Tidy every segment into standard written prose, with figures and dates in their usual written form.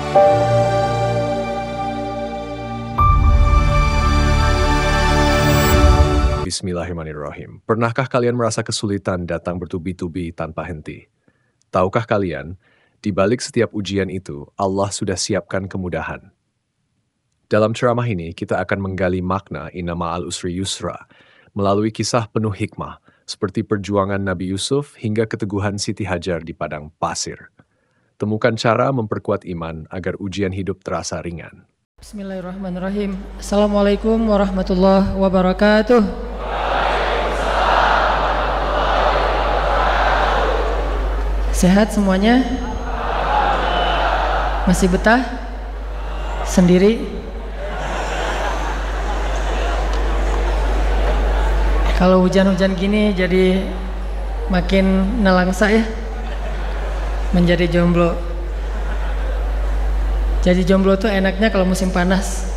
Bismillahirrahmanirrahim. Pernahkah kalian merasa kesulitan datang bertubi-tubi tanpa henti? Tahukah kalian, di balik setiap ujian itu, Allah sudah siapkan kemudahan. Dalam ceramah ini, kita akan menggali makna inna ma'al usri yusra, melalui kisah penuh hikmah, seperti perjuangan Nabi Yusuf hingga keteguhan Siti Hajar di padang pasir. Temukan cara memperkuat iman agar ujian hidup terasa ringan. Bismillahirrahmanirrahim. Assalamualaikum warahmatullahi wabarakatuh. Sehat semuanya? Masih betah? Sendiri? Kalau hujan-hujan gini jadi makin nelangsa ya, menjadi jomblo. Jadi jomblo tuh enaknya kalau musim panas.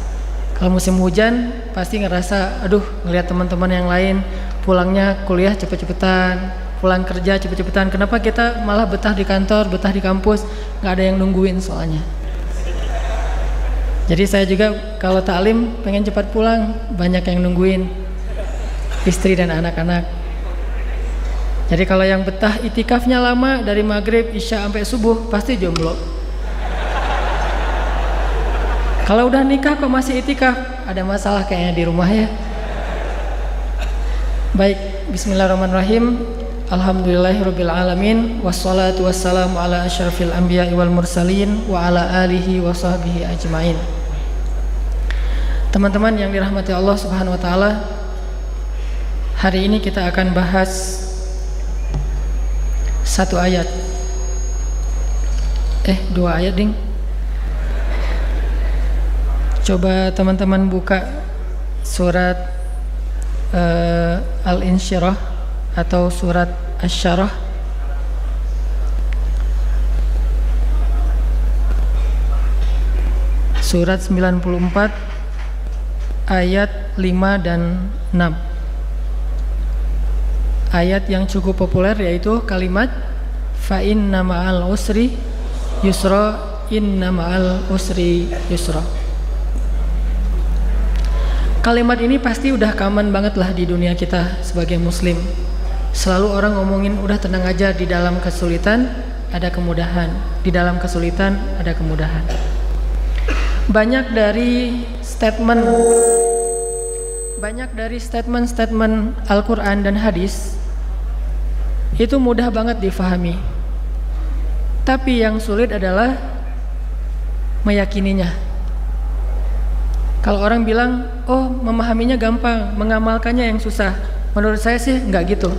Kalau musim hujan pasti ngerasa, aduh ngelihat teman-teman yang lain pulangnya kuliah cepet-cepetan, pulang kerja cepet-cepetan. Kenapa kita malah betah di kantor, betah di kampus, nggak ada yang nungguin soalnya. Jadi saya juga kalau taklim pengen cepat pulang, banyak yang nungguin, istri dan anak-anak. Jadi kalau yang betah itikafnya lama dari maghrib, isya sampai subuh pasti jomblo. Kalau udah nikah kok masih itikaf, ada masalah kayaknya di rumah ya. Baik, bismillahirrahmanirrahim. Alhamdulillahirabbil alamin, wassalatu wassalamu ala asyrafil anbiya'i wal mursalin wa ala alihi wa sahbihi ajmain. Teman-teman yang dirahmati Allah Subhanahu wa taala, hari ini kita akan bahas satu ayat. Dua ayat, ding. Coba teman-teman buka surat Al-Insyirah atau surat Asy-Syarah. Surat 94 ayat 5 dan 6. Ayat yang cukup populer yaitu kalimat fa inna ma'al usri yusra, inna ma'al usri yusra. Kalimat ini pasti udah common banget lah di dunia kita sebagai muslim. Selalu orang ngomongin udah tenang aja, di dalam kesulitan ada kemudahan, di dalam kesulitan ada kemudahan. Banyak dari statement Al-Quran dan hadis itu mudah banget difahami. Tapi yang sulit adalah meyakininya. Kalau orang bilang, oh memahaminya gampang, mengamalkannya yang susah. Menurut saya sih enggak gitu.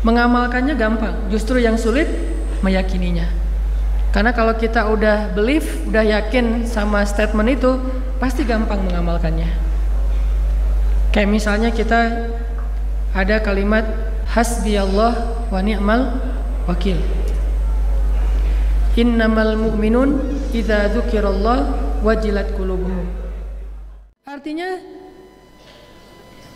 Mengamalkannya gampang, justru yang sulit meyakininya. Karena kalau kita udah believe, udah yakin sama statement itu, pasti gampang mengamalkannya. Kayak misalnya kita ada kalimat hasbiyallah wa ni'mal wakil. Innamal mu'minun idza dzukirallah wajilat qulubuhum. Artinya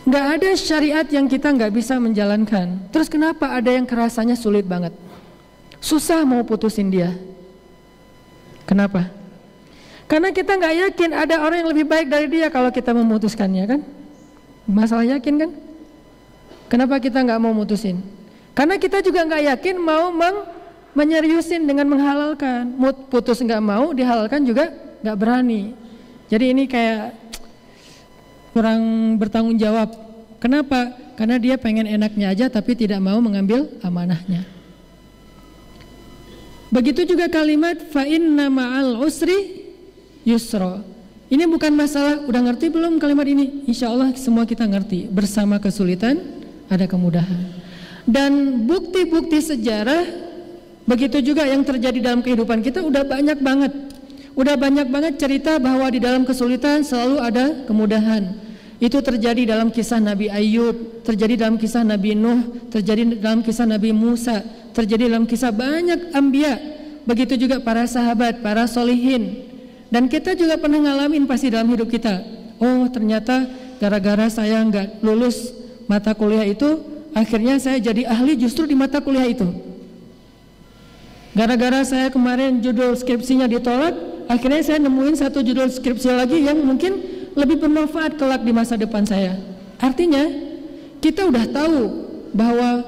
nggak ada syariat yang kita nggak bisa menjalankan. Terus kenapa ada yang kerasanya sulit banget, susah mau putusin dia? Kenapa? Karena kita nggak yakin ada orang yang lebih baik dari dia kalau kita memutuskannya, kan? Masalah yakin kan? Kenapa kita nggak mau mutusin? Karena kita juga nggak yakin mau menyeriusin dengan menghalalkan. Putus nggak mau, dihalalkan juga nggak berani. Jadi ini kayak kurang bertanggung jawab. Kenapa? Karena dia pengen enaknya aja tapi tidak mau mengambil amanahnya. Begitu juga kalimat fa inna ma'al usri yusra. Ini bukan masalah udah ngerti belum kalimat ini? Insya Allah semua kita ngerti. Bersama kesulitan ada kemudahan. Dan bukti-bukti sejarah begitu juga yang terjadi dalam kehidupan kita udah banyak banget. Udah banyak banget cerita bahwa di dalam kesulitan selalu ada kemudahan. Itu terjadi dalam kisah Nabi Ayub, terjadi dalam kisah Nabi Nuh, terjadi dalam kisah Nabi Musa, terjadi dalam kisah banyak anbiya. Begitu juga para sahabat, para solihin. Dan kita juga pernah ngalamin pasti dalam hidup kita. Oh ternyata gara-gara saya nggak lulus mata kuliah itu, akhirnya saya jadi ahli justru di mata kuliah itu. Gara-gara saya kemarin judul skripsinya ditolak, akhirnya saya nemuin satu judul skripsi lagi yang mungkin lebih bermanfaat kelak di masa depan saya. Artinya kita udah tahu bahwa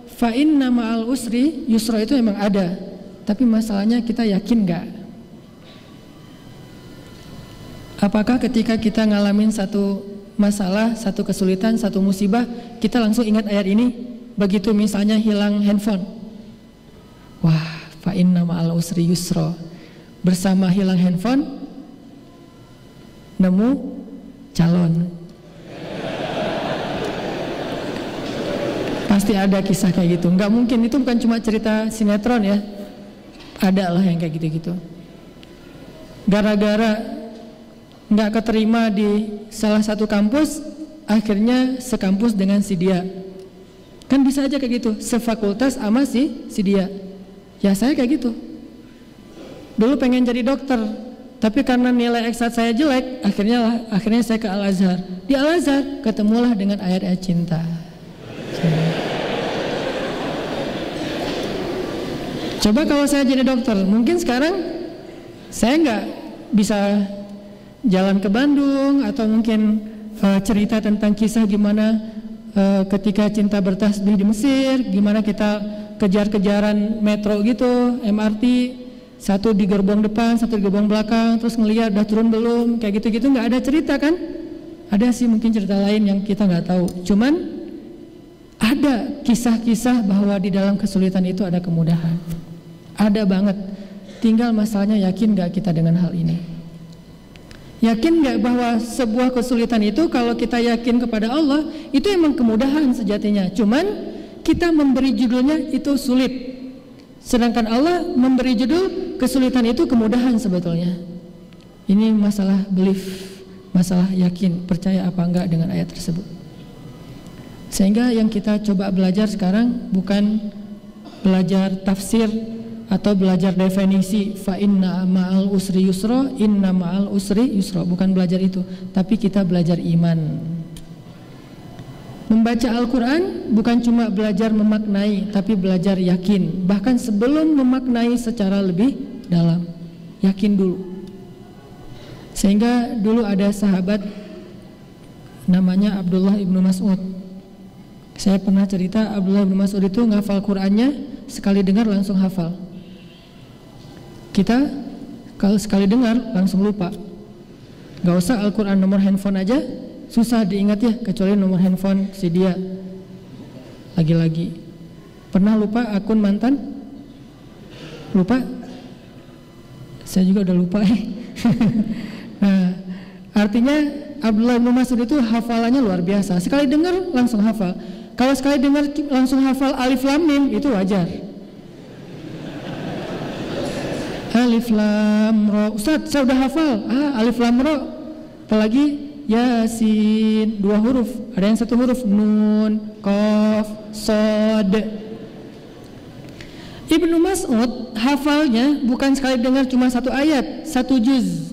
fa inna ma'al usri yusra itu memang ada, tapi masalahnya kita yakin gak? Apakah ketika kita ngalamin satu masalah, satu kesulitan, satu musibah, kita langsung ingat ayat ini? Begitu misalnya hilang handphone, wah, fa inna ma'al usri yusra. Bersama hilang handphone, nemu calon. Pasti ada kisah kayak gitu. Nggak mungkin, itu bukan cuma cerita sinetron ya. Ada lah yang kayak gitu-gitu. Gara-gara nggak keterima di salah satu kampus, akhirnya sekampus dengan si dia. Kan bisa aja kayak gitu, sefakultas sama si dia. Ya saya kayak gitu. Dulu pengen jadi dokter, tapi karena nilai eksat saya jelek, akhirnya saya ke Al-Azhar. Di Al-Azhar ketemulah dengan ayat-ayat cinta. Coba kalau saya jadi dokter, mungkin sekarang saya nggak bisa jalan ke Bandung, atau mungkin cerita tentang kisah gimana ketika cinta bertasbih di Mesir, gimana kita kejar-kejaran metro gitu, MRT, satu di gerbong depan, satu di gerbong belakang, terus ngelihat udah turun belum, kayak gitu-gitu. Nggak ada cerita kan? Ada sih mungkin cerita lain yang kita nggak tahu. Cuman ada kisah-kisah bahwa di dalam kesulitan itu ada kemudahan. Ada banget. Tinggal masalahnya yakin nggak kita dengan hal ini? Yakin nggak bahwa sebuah kesulitan itu kalau kita yakin kepada Allah itu emang kemudahan sejatinya. Cuman kita memberi judulnya itu sulit. Sedangkan Allah memberi judul kesulitan itu kemudahan sebetulnya. Ini masalah belief, masalah yakin, percaya apa enggak dengan ayat tersebut. Sehingga yang kita coba belajar sekarang bukan belajar tafsir atau belajar definisi fa inna ma'al usri yusra, inna ma'al usri yusra, bukan belajar itu, tapi kita belajar iman. Membaca Al-Quran bukan cuma belajar memaknai, tapi belajar yakin. Bahkan sebelum memaknai secara lebih dalam, yakin dulu. Sehingga dulu ada sahabat namanya Abdullah ibnu Mas'ud. Saya pernah cerita Abdullah ibnu Mas'ud itu ngafal Qurannya, sekali dengar langsung hafal. Kita kalau sekali dengar langsung lupa. Gak usah Al-Quran, nomor handphone aja susah diingat ya, kecuali nomor handphone si dia. Lagi-lagi pernah lupa akun mantan? Lupa? Saya juga udah lupa Nah, artinya Abdullah bin Mas'ud itu hafalannya luar biasa. Sekali dengar langsung hafal. Kalau sekali dengar langsung hafal alif lam mim itu wajar. Alif lam ro, Ustaz saya udah hafal. Alif lam ro, apalagi Yasin, 2 huruf, ada yang 1 huruf, Nun, Qaf, Shad. Ibnu Mas'ud hafalnya bukan sekali dengar cuma 1 ayat, 1 juz.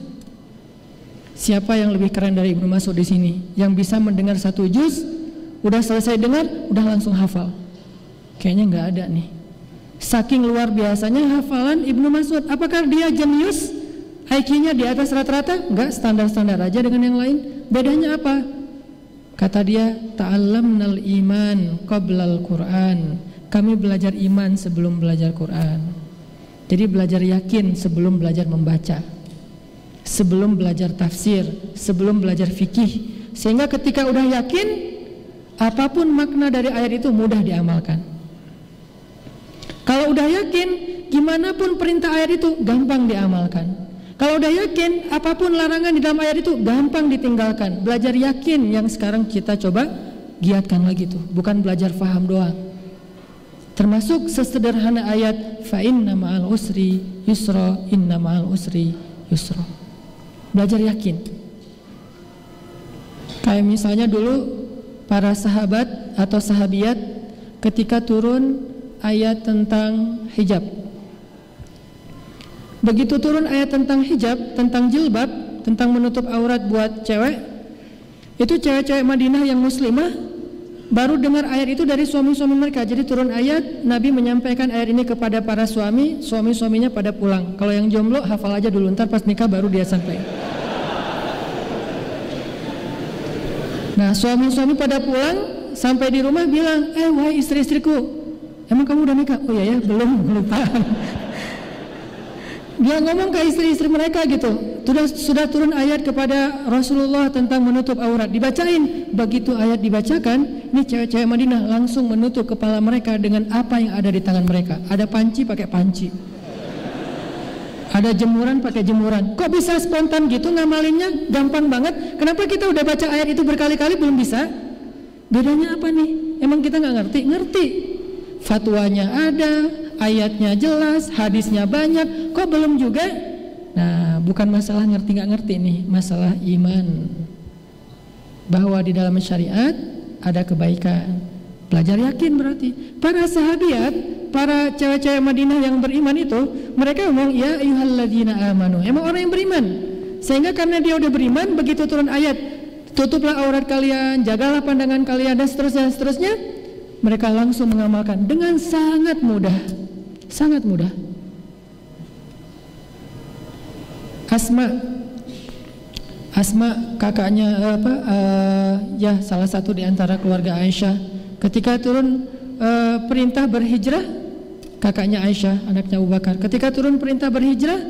Siapa yang lebih keren dari Ibnu Mas'ud di sini? Yang bisa mendengar 1 juz, udah selesai dengar, udah langsung hafal? Kayaknya nggak ada nih. Saking luar biasanya hafalan Ibnu Mas'ud. Apakah dia jenius? IQ-nya di atas rata-rata? Enggak, standar-standar aja dengan yang lain. Bedanya apa? Kata dia, ta'allamnal iman qablal Qur'an. Kami belajar iman sebelum belajar Quran. Jadi belajar yakin sebelum belajar membaca, sebelum belajar tafsir, sebelum belajar fikih. Sehingga ketika udah yakin, apapun makna dari ayat itu mudah diamalkan. Kalau udah yakin, gimana pun perintah ayat itu gampang diamalkan. Kalau udah yakin, apapun larangan di dalam ayat itu gampang ditinggalkan. Belajar yakin yang sekarang kita coba giatkan lagi tuh, bukan belajar faham doang. Termasuk sesederhana ayat fa inna ma'al usri yusra, inna ma'al usri yusra. Belajar yakin. Kayak misalnya dulu para sahabat atau sahabiat ketika turun ayat tentang hijab. Begitu turun ayat tentang hijab, tentang jilbab, tentang menutup aurat buat cewek, itu cewek-cewek Madinah yang muslimah baru dengar ayat itu dari suami-suami mereka. Jadi turun ayat, Nabi menyampaikan ayat ini kepada para suami, suami-suaminya pada pulang. Kalau yang jomblo hafal aja dulu, ntar pas nikah baru dia sampai. Nah, suami-suami pada pulang, sampai di rumah bilang, wahai istri-istriku, emang kamu udah nikah? Oh iya ya, belum, lupa. Dia ngomong ke istri-istri mereka gitu. Sudah turun ayat kepada Rasulullah tentang menutup aurat. Dibacain. Begitu ayat dibacakan, ini cewek-cewek Madinah langsung menutup kepala mereka dengan apa yang ada di tangan mereka. Ada panci pakai panci. Ada jemuran pakai jemuran. Kok bisa spontan gitu ngamalinnya? Gampang banget. Kenapa kita udah baca ayat itu berkali-kali belum bisa? Bedanya apa nih? Emang kita nggak ngerti? Ngerti. Fatwanya ada, ayatnya jelas, hadisnya banyak, kok belum juga? Nah, bukan masalah ngerti nggak ngerti nih, masalah iman. Bahwa di dalam syariat ada kebaikan. Belajar yakin berarti. Para sahabiat, para cewek-cewek Madinah yang beriman itu, mereka ngomong, ya ayyuhalladzina amanu. Emang orang yang beriman. Sehingga karena dia udah beriman, begitu turun ayat, tutuplah aurat kalian, jagalah pandangan kalian, dan seterusnya. Mereka langsung mengamalkan dengan sangat mudah, sangat mudah. Asma kakaknya ya salah satu di antara keluarga Aisyah. Ketika turun perintah berhijrah, kakaknya Aisyah, anaknya Abu Bakar. Ketika turun perintah berhijrah,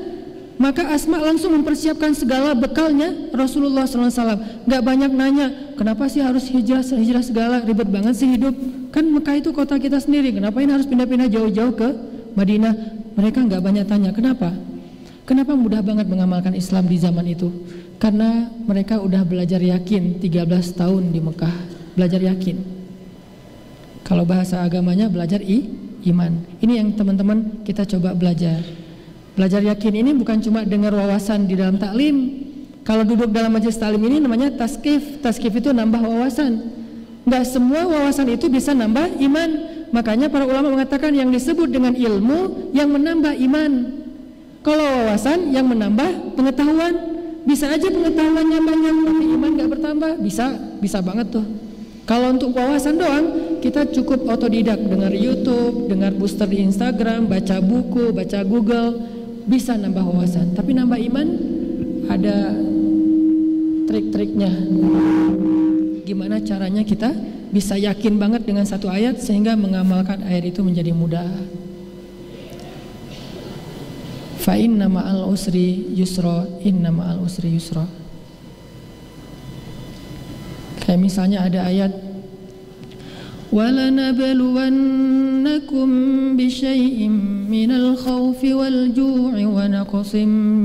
maka Asma langsung mempersiapkan segala bekalnya Rasulullah SAW. Gak banyak nanya, kenapa sih harus hijrah segala, ribet banget sih hidup. Kan Mekah itu kota kita sendiri, kenapain harus pindah-pindah jauh-jauh ke Madinah. Mereka gak banyak tanya, kenapa? Kenapa mudah banget mengamalkan Islam di zaman itu? Karena mereka udah belajar yakin 13 tahun di Mekah. Belajar yakin. Kalau bahasa agamanya belajar iman. Ini yang teman-teman kita coba belajar. Belajar yakin ini bukan cuma dengar wawasan di dalam taklim. Kalau duduk dalam majelis taklim ini namanya taskif. Taskif itu nambah wawasan. Nggak semua wawasan itu bisa nambah iman. Makanya para ulama mengatakan yang disebut dengan ilmu yang menambah iman. Kalau wawasan yang menambah pengetahuan. Bisa aja pengetahuannya banyak tapi iman nggak bertambah. Bisa banget tuh. Kalau untuk wawasan doang, kita cukup otodidak, dengar YouTube, dengar booster di Instagram, baca buku, baca Google. Bisa nambah wawasan, tapi nambah iman ada trik-triknya. Gimana caranya kita bisa yakin banget dengan satu ayat sehingga mengamalkan ayat itu menjadi mudah. Fa inna ma'al usri yusra, inna ma'al usri yusra. Kayak misalnya ada ayat وَلَنَبْلُوَنَّكُمْ بِشَيْءٍ مِّنَ الْخَوْفِ وَالْجُوعِ وَنَقْصٍ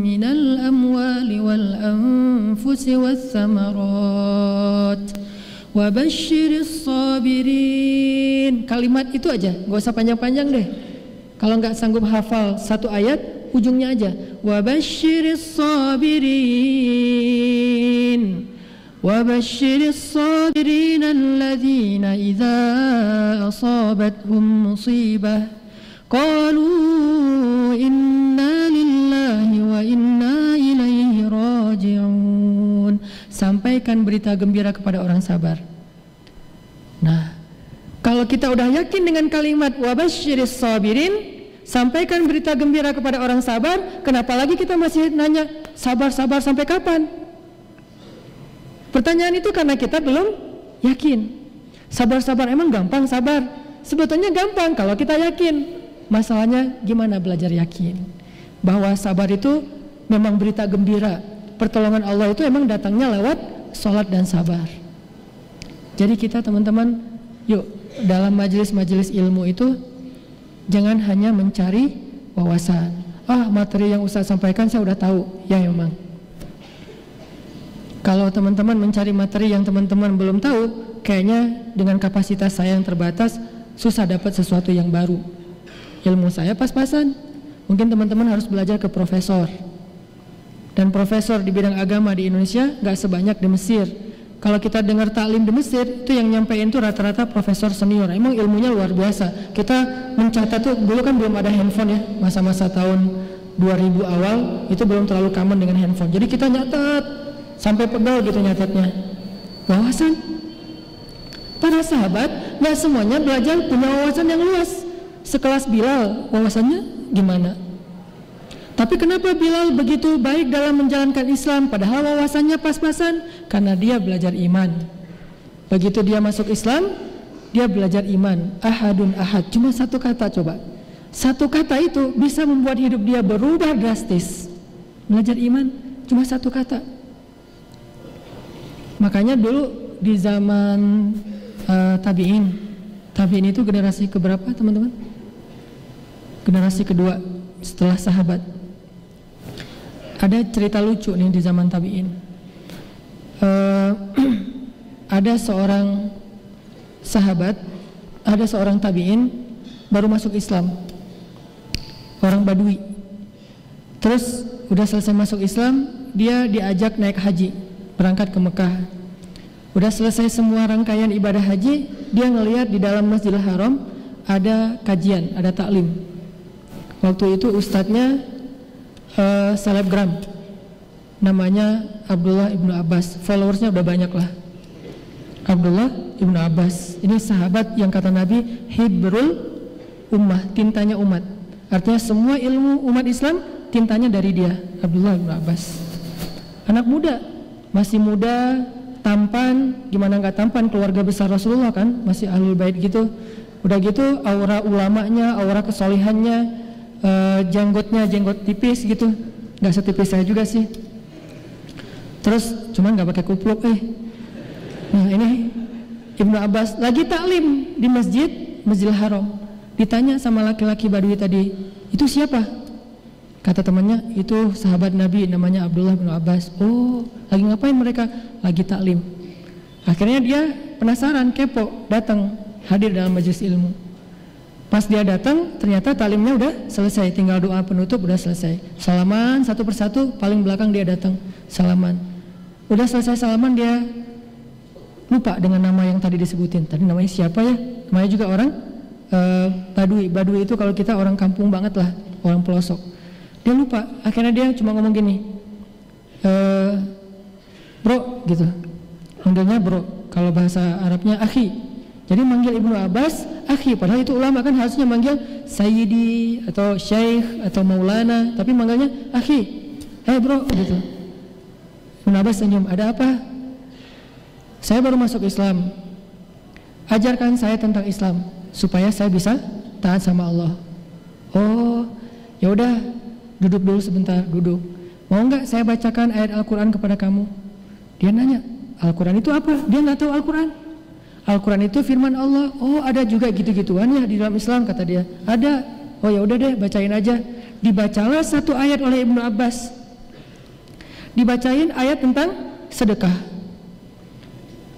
مِّنَ الْأَمْوَالِ وَالْأَنفُسِ وَالثَّمَرَاتِ وَبَشِّرِ الصَّابِرِينَ. Kalimat itu aja, gak usah panjang-panjang deh. Kalau nggak sanggup hafal satu ayat, ujungnya aja وَبَشِّرِ الصَّابِرِينَ وَبَشِّرِ الصَّابِرِينَ الَّذِينَ إِذَا أَصَابَتْهُمْ مُصِيبَةٌ قَالُوا إِنَّا لِلَّهِ وَإِنَّا إِلَيْهِ رَاجِعُونَ. Sampaikan berita gembira kepada orang sabar. Nah, kalau kita udah yakin dengan kalimat وَبَشِّرِ الصَّابِرِينَ, sampaikan berita gembira kepada orang sabar, kenapa lagi kita masih nanya sabar-sabar sampai kapan? Pertanyaan itu karena kita belum yakin. Sabar-sabar emang gampang sabar? Sebetulnya gampang kalau kita yakin. Masalahnya gimana belajar yakin bahwa sabar itu memang berita gembira. Pertolongan Allah itu emang datangnya lewat sholat dan sabar. Jadi kita teman-teman, yuk dalam majelis-majelis ilmu itu jangan hanya mencari wawasan. Materi yang Ustaz sampaikan saya udah tahu. Ya memang. Kalau teman-teman mencari materi yang teman-teman belum tahu, kayaknya dengan kapasitas saya yang terbatas, susah dapat sesuatu yang baru. Ilmu saya pas-pasan. Mungkin teman-teman harus belajar ke profesor. Dan profesor di bidang agama di Indonesia gak sebanyak di Mesir. Kalau kita dengar taklim di Mesir, itu yang nyampein tuh rata-rata profesor senior. Emang ilmunya luar biasa. Kita mencatat tuh, dulu kan belum ada handphone ya, masa-masa tahun 2000 awal, itu belum terlalu common dengan handphone. Jadi kita nyatat sampai pegel gitu nyatetnya. Wawasan. Para sahabat nggak semuanya belajar punya wawasan yang luas. Sekelas Bilal, wawasannya gimana? Tapi kenapa Bilal begitu baik dalam menjalankan Islam padahal wawasannya pas-pasan? Karena dia belajar iman. Begitu dia masuk Islam, dia belajar iman. Ahadun ahad, cuma satu kata coba. Satu kata itu bisa membuat hidup dia berubah drastis. Belajar iman, cuma satu kata. Makanya dulu di zaman tabi'in itu generasi keberapa teman-teman? Generasi kedua setelah sahabat. Ada cerita lucu nih di zaman tabi'in. Ada seorang sahabat, ada seorang tabi'in baru masuk Islam, orang Badui. Terus udah selesai masuk Islam, dia diajak naik haji, berangkat ke Mekah. Udah selesai semua rangkaian ibadah haji, dia ngelihat di dalam Masjidil Haram ada kajian, ada taklim. Waktu itu ustadznya selebgram, namanya Abdullah ibnu Abbas, followersnya udah banyak lah. Abdullah ibnu Abbas, ini sahabat yang kata Nabi hibrul ummah, tintanya umat. Artinya semua ilmu umat Islam tintanya dari dia, Abdullah ibnu Abbas. Anak muda, masih muda, tampan, gimana nggak tampan, keluarga besar Rasulullah kan, masih ahlul bait gitu. Udah gitu aura ulamanya, aura kesolehannya, jenggotnya jenggot tipis gitu, nggak setipis saya juga sih. Terus cuman nggak pakai kupluk. Nah ini Ibnu Abbas lagi taklim di Masjidil Haram. Ditanya sama laki-laki Badui tadi, itu siapa? Kata temannya, itu sahabat Nabi namanya Abdullah bin Abbas. Oh, lagi ngapain mereka? Lagi taklim. Akhirnya dia penasaran, kepo, datang hadir dalam majelis ilmu. Pas dia datang, ternyata taklimnya udah selesai, tinggal doa penutup udah selesai. Salaman satu persatu, paling belakang dia datang, salaman. Udah selesai salaman, dia lupa dengan nama yang tadi disebutin. Tadi namanya siapa ya? Namanya juga orang Badui. Badui itu kalau kita orang kampung banget lah, orang pelosok. Dia lupa, akhirnya dia cuma ngomong gini, bro gitu, manggilnya bro, kalau bahasa Arabnya akhi. Jadi manggil Ibnu Abbas akhi, padahal itu ulama kan harusnya manggil sayyidi atau syekh atau maulana, tapi manggilnya akhi, bro gitu. Ibnu Abbas senyum, ada apa? Saya baru masuk Islam, ajarkan saya tentang Islam supaya saya bisa taat sama Allah. Oh, ya udah, duduk dulu sebentar, duduk. Mau nggak saya bacakan ayat Al-Quran kepada kamu? Dia nanya, Al-Quran itu apa? Dia nggak tahu Al-Quran. Al-Quran itu firman Allah. Oh, ada juga gitu-gituan ya di dalam Islam, kata dia. Ada. Oh ya udah deh, bacain aja. Dibacalah satu ayat oleh Ibnu Abbas. Dibacain ayat tentang sedekah.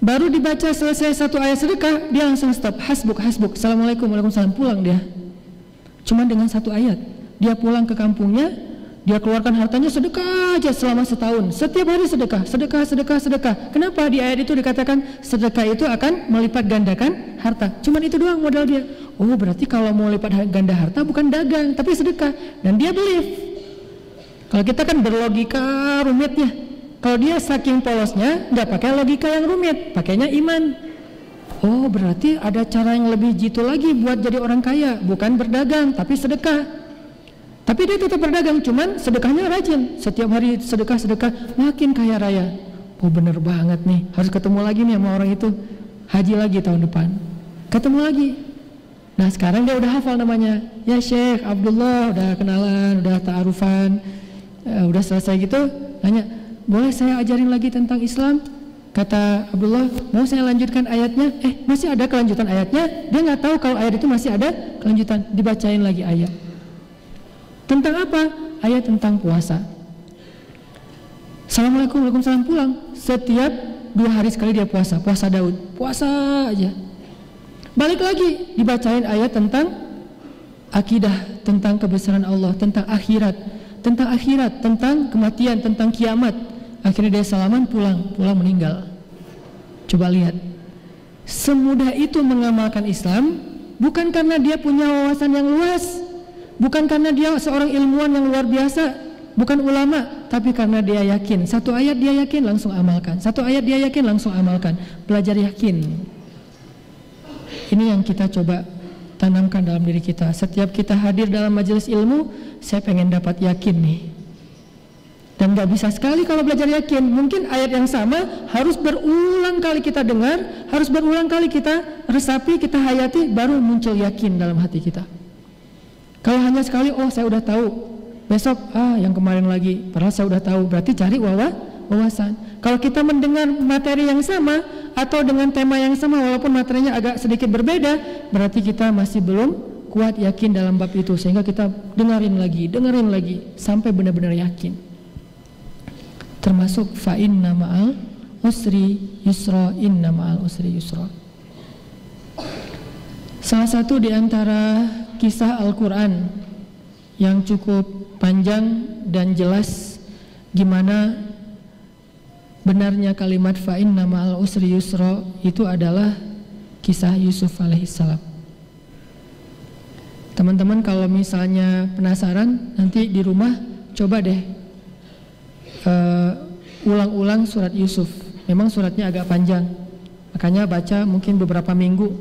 Baru dibaca selesai satu ayat sedekah, dia langsung stop. Hasbuk, hasbuk. Assalamualaikum, waalaikumsalam. Pulang dia. Cuma dengan satu ayat. Dia pulang ke kampungnya, dia keluarkan hartanya sedekah aja selama setahun. Setiap hari sedekah, sedekah, sedekah, sedekah. Kenapa di ayat itu dikatakan sedekah itu akan melipat gandakan harta? Cuman itu doang modal dia. Oh, berarti kalau mau lipat ganda harta bukan dagang, tapi sedekah. Dan dia believe. Kalau kita kan berlogika rumitnya. Kalau dia saking polosnya, nggak pakai logika yang rumit, pakainya iman. Oh, berarti ada cara yang lebih jitu lagi buat jadi orang kaya, bukan berdagang, tapi sedekah. Tapi dia tetap berdagang, cuman sedekahnya rajin. Setiap hari sedekah-sedekah, makin kaya raya. Oh, bener banget nih, harus ketemu lagi nih sama orang itu. Haji lagi tahun depan, ketemu lagi. Nah sekarang dia udah hafal namanya. Ya Syekh Abdullah, udah kenalan, udah ta'arufan, udah selesai gitu. Nanya, boleh saya ajarin lagi tentang Islam? Kata Abdullah, mau saya lanjutkan ayatnya? Masih ada kelanjutan ayatnya? Dia nggak tahu kalau ayat itu masih ada kelanjutan. Dibacain lagi ayat. Tentang apa? Ayat tentang puasa. Assalamualaikum, waalaikumsalam, pulang. Setiap 2 hari sekali dia puasa. Puasa Daud, puasa aja. Balik lagi, dibacain ayat tentang akidah, tentang kebesaran Allah, tentang akhirat, tentang kematian, tentang kiamat. Akhirnya dia salaman, pulang meninggal. Coba lihat, semudah itu mengamalkan Islam, bukan karena dia punya wawasan yang luas, bukan karena dia seorang ilmuwan yang luar biasa, bukan ulama, tapi karena dia yakin. Satu ayat dia yakin, langsung amalkan. Satu ayat dia yakin, langsung amalkan. Belajar yakin. Ini yang kita coba tanamkan dalam diri kita. Setiap kita hadir dalam majelis ilmu, saya pengen dapat yakin nih. Dan gak bisa sekali kalau belajar yakin. Mungkin ayat yang sama harus berulang kali kita dengar, harus berulang kali kita resapi, kita hayati, baru muncul yakin dalam hati kita. Kalau hanya sekali, oh saya udah tahu, besok yang kemarin lagi, padahal saya udah tahu, berarti cari wawasan. Kalau kita mendengar materi yang sama atau dengan tema yang sama walaupun materinya agak sedikit berbeda, berarti kita masih belum kuat yakin dalam bab itu, sehingga kita dengerin lagi sampai benar-benar yakin. Termasuk fa inna ma'al usri yusra, inna ma'al usri yusra. Salah satu di antara kisah Al-Quran yang cukup panjang dan jelas gimana benarnya kalimat fa inna ma'al usri yusra itu adalah kisah Yusuf alaihissalam. Teman-teman kalau misalnya penasaran, nanti di rumah coba deh ulang-ulang surat Yusuf. Memang suratnya agak panjang, makanya baca mungkin beberapa minggu,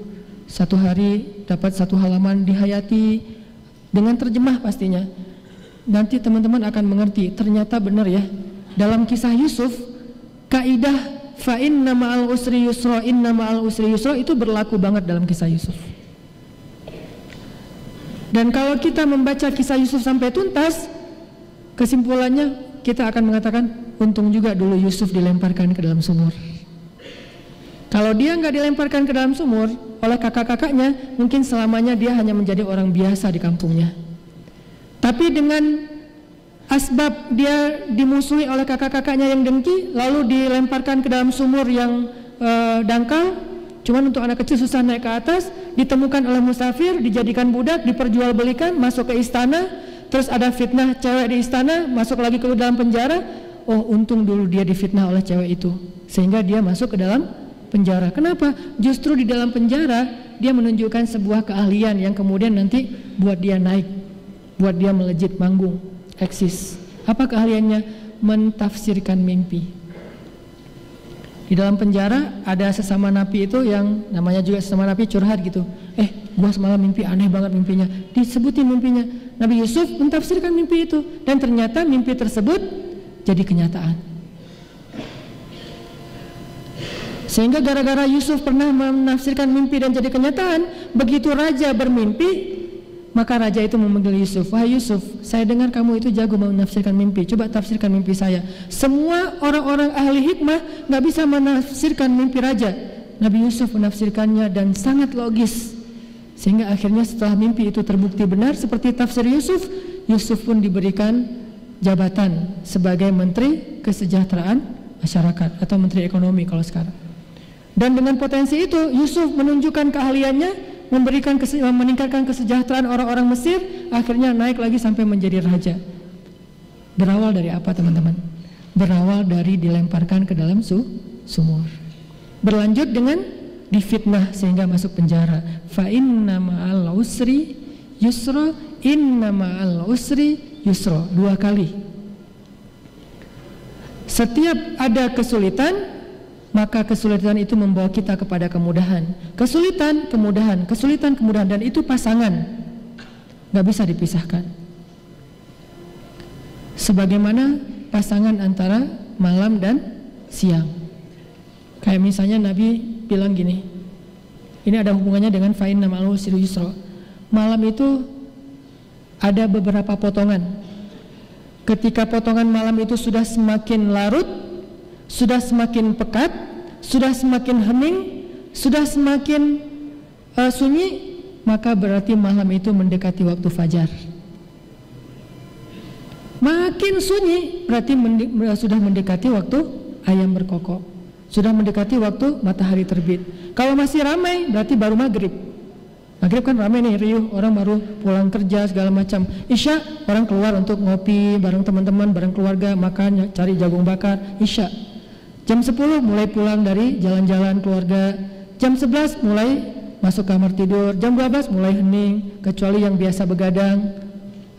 satu hari dapat satu halaman, dihayati dengan terjemah pastinya. Nanti teman-teman akan mengerti, ternyata benar ya, dalam kisah Yusuf kaidah fa inna ma'al usri yusra, inna ma'al usri yusra itu berlaku banget dalam kisah Yusuf. Dan kalau kita membaca kisah Yusuf sampai tuntas, kesimpulannya kita akan mengatakan, untung juga dulu Yusuf dilemparkan ke dalam sumur. Kalau dia nggak dilemparkan ke dalam sumur oleh kakak-kakaknya, mungkin selamanya dia hanya menjadi orang biasa di kampungnya. Tapi dengan asbab dia dimusuhi oleh kakak-kakaknya yang dengki, lalu dilemparkan ke dalam sumur yang dangkal, cuman untuk anak kecil susah naik ke atas, ditemukan oleh musafir, dijadikan budak, diperjualbelikan, masuk ke istana, terus ada fitnah cewek di istana, masuk lagi ke dalam penjara. Oh, untung dulu dia difitnah oleh cewek itu, sehingga dia masuk ke dalam penjara. Kenapa? Justru di dalam penjara dia menunjukkan sebuah keahlian yang kemudian nanti buat dia naik, buat dia melejit manggung, eksis. Apa keahliannya? Mentafsirkan mimpi. Di dalam penjara ada sesama napi itu yang namanya juga sesama napi curhat gitu. Gua semalam mimpi aneh banget mimpinya. Disebutin mimpinya. Nabi Yusuf mentafsirkan mimpi itu, dan ternyata mimpi tersebut jadi kenyataan. Sehingga gara-gara Yusuf pernah menafsirkan mimpi dan jadi kenyataan, begitu raja bermimpi, maka raja itu memanggil Yusuf. Wahai Yusuf, saya dengar kamu itu jago menafsirkan mimpi, coba tafsirkan mimpi saya. Semua orang-orang ahli hikmah gak bisa menafsirkan mimpi raja. Nabi Yusuf menafsirkannya dan sangat logis, sehingga akhirnya setelah mimpi itu terbukti benar seperti tafsir Yusuf, Yusuf pun diberikan jabatan sebagai Menteri Kesejahteraan Masyarakat atau Menteri Ekonomi kalau sekarang. Dan dengan potensi itu Yusuf menunjukkan keahliannya, meningkatkan kesejahteraan orang-orang Mesir, akhirnya naik lagi sampai menjadi raja. Berawal dari apa teman-teman? Berawal dari dilemparkan ke dalam sumur. Berlanjut dengan difitnah sehingga masuk penjara. Fa inna ma'al usri yusra, inna ma'al usri yusra, 2 kali. Setiap ada kesulitan, maka kesulitan itu membawa kita kepada kemudahan. Kesulitan, kemudahan, kesulitan, kemudahan, dan itu pasangan, gak bisa dipisahkan. Sebagaimana pasangan antara malam dan siang. Kayak misalnya Nabi bilang gini, ini ada hubungannya dengan fa inna ma'al usri yusra. Malam itu ada beberapa potongan. Ketika potongan malam itu sudah semakin larut, sudah semakin pekat, sudah semakin hening, sudah semakin sunyi, maka berarti malam itu mendekati waktu fajar. Makin sunyi berarti sudah mendekati waktu ayam berkokok, sudah mendekati waktu matahari terbit. Kalau masih ramai berarti baru maghrib. Maghrib kan ramai nih, riuh, orang baru pulang kerja segala macam. Isya orang keluar untuk ngopi bareng teman-teman, bareng keluarga, makan, cari jagung bakar. Isya jam 10 mulai pulang dari jalan-jalan keluarga. Jam 11 mulai masuk kamar tidur. Jam 12 mulai hening, kecuali yang biasa begadang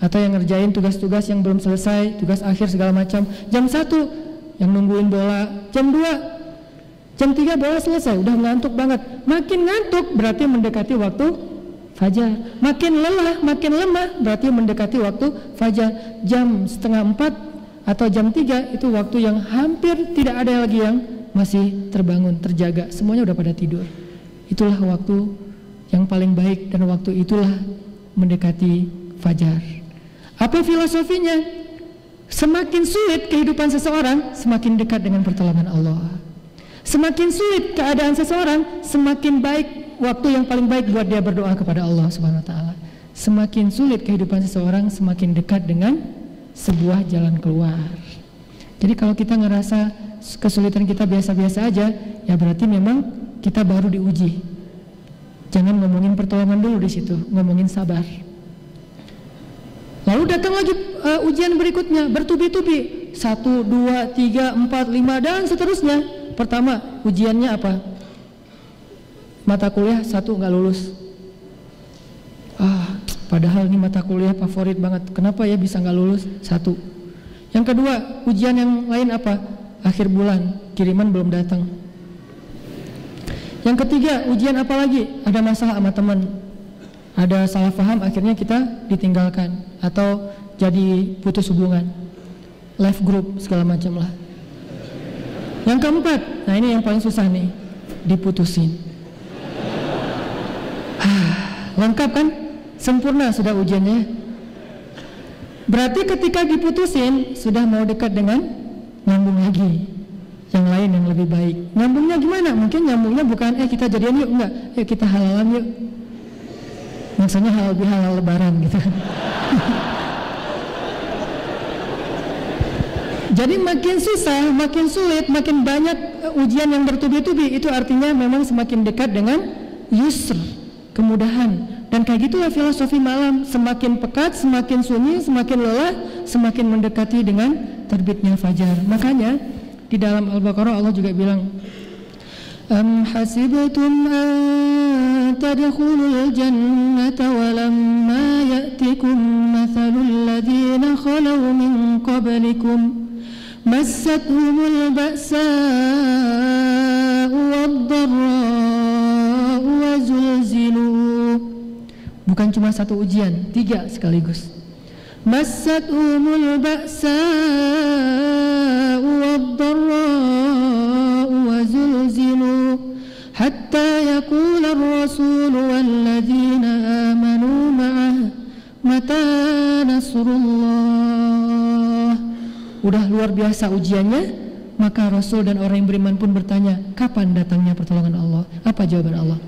atau yang ngerjain tugas-tugas yang belum selesai, tugas akhir segala macam. Jam 1 yang nungguin bola. Jam 2 Jam 3 bola selesai, udah ngantuk banget. Makin ngantuk berarti mendekati waktu fajar. Makin lelah, makin lemah berarti mendekati waktu fajar. Jam 3:30 atau jam 3 itu waktu yang hampir tidak ada lagi yang masih terbangun, terjaga. Semuanya udah pada tidur. Itulah waktu yang paling baik dan waktu itulah mendekati fajar. Apa filosofinya? Semakin sulit kehidupan seseorang, semakin dekat dengan pertolongan Allah. Semakin sulit keadaan seseorang, semakin baik waktu yang paling baik buat dia berdoa kepada Allah Subhanahu wa taala. Semakin sulit kehidupan seseorang, semakin dekat dengan sebuah jalan keluar. Jadi kalau kita ngerasa kesulitan kita biasa-biasa aja, ya berarti memang kita baru diuji. Jangan ngomongin pertolongan dulu di situ, ngomongin sabar. Lalu datang lagi ujian berikutnya, bertubi-tubi, 1, 2, 3, 4, 5 dan seterusnya. Pertama, ujiannya apa? Mata kuliah 1 nggak lulus. Padahal ini mata kuliah favorit banget. Kenapa ya bisa nggak lulus? 1. Yang kedua, ujian yang lain apa? Akhir bulan, kiriman belum datang. Yang ketiga, ujian apa lagi? Ada masalah sama teman, ada salah paham, akhirnya kita ditinggalkan atau jadi putus hubungan, live group segala macam lah. Yang keempat, nah ini yang paling susah nih, diputusin. Lengkap kan? Sempurna sudah ujiannya. Berarti ketika diputusin sudah mau dekat dengan nyambung lagi yang lain yang lebih baik. Nyambungnya gimana? Mungkin nyambungnya bukan kita jadian yuk, enggak, yuk kita halalan yuk. Maksudnya halal lebaran gitu. Jadi makin susah, makin sulit, makin banyak ujian yang bertubi-tubi, itu artinya memang semakin dekat dengan yusr, kemudahan. Dan kayak gitulah filosofi malam, semakin pekat, semakin sunyi, semakin lelah, semakin mendekati dengan terbitnya fajar. Makanya di dalam Al-Baqarah Allah juga bilang, Am hasibtum an tadkhulul jannata walamma ya'tikum mathalul ladzina khalaw min qablikum massathumul ba'sa'u wad-dharra'u wa zulzilu. Bukan cuma 1 ujian, 3 sekaligus. Massathumul ba'sa'u wad-dharra'u wa zulzilu hatta yaqula ar-rasul walladzina amanu ma'ah mata nasrullah. Udah luar biasa ujiannya, maka Rasul dan orang yang beriman pun bertanya, kapan datangnya pertolongan Allah? Apa jawaban Allah?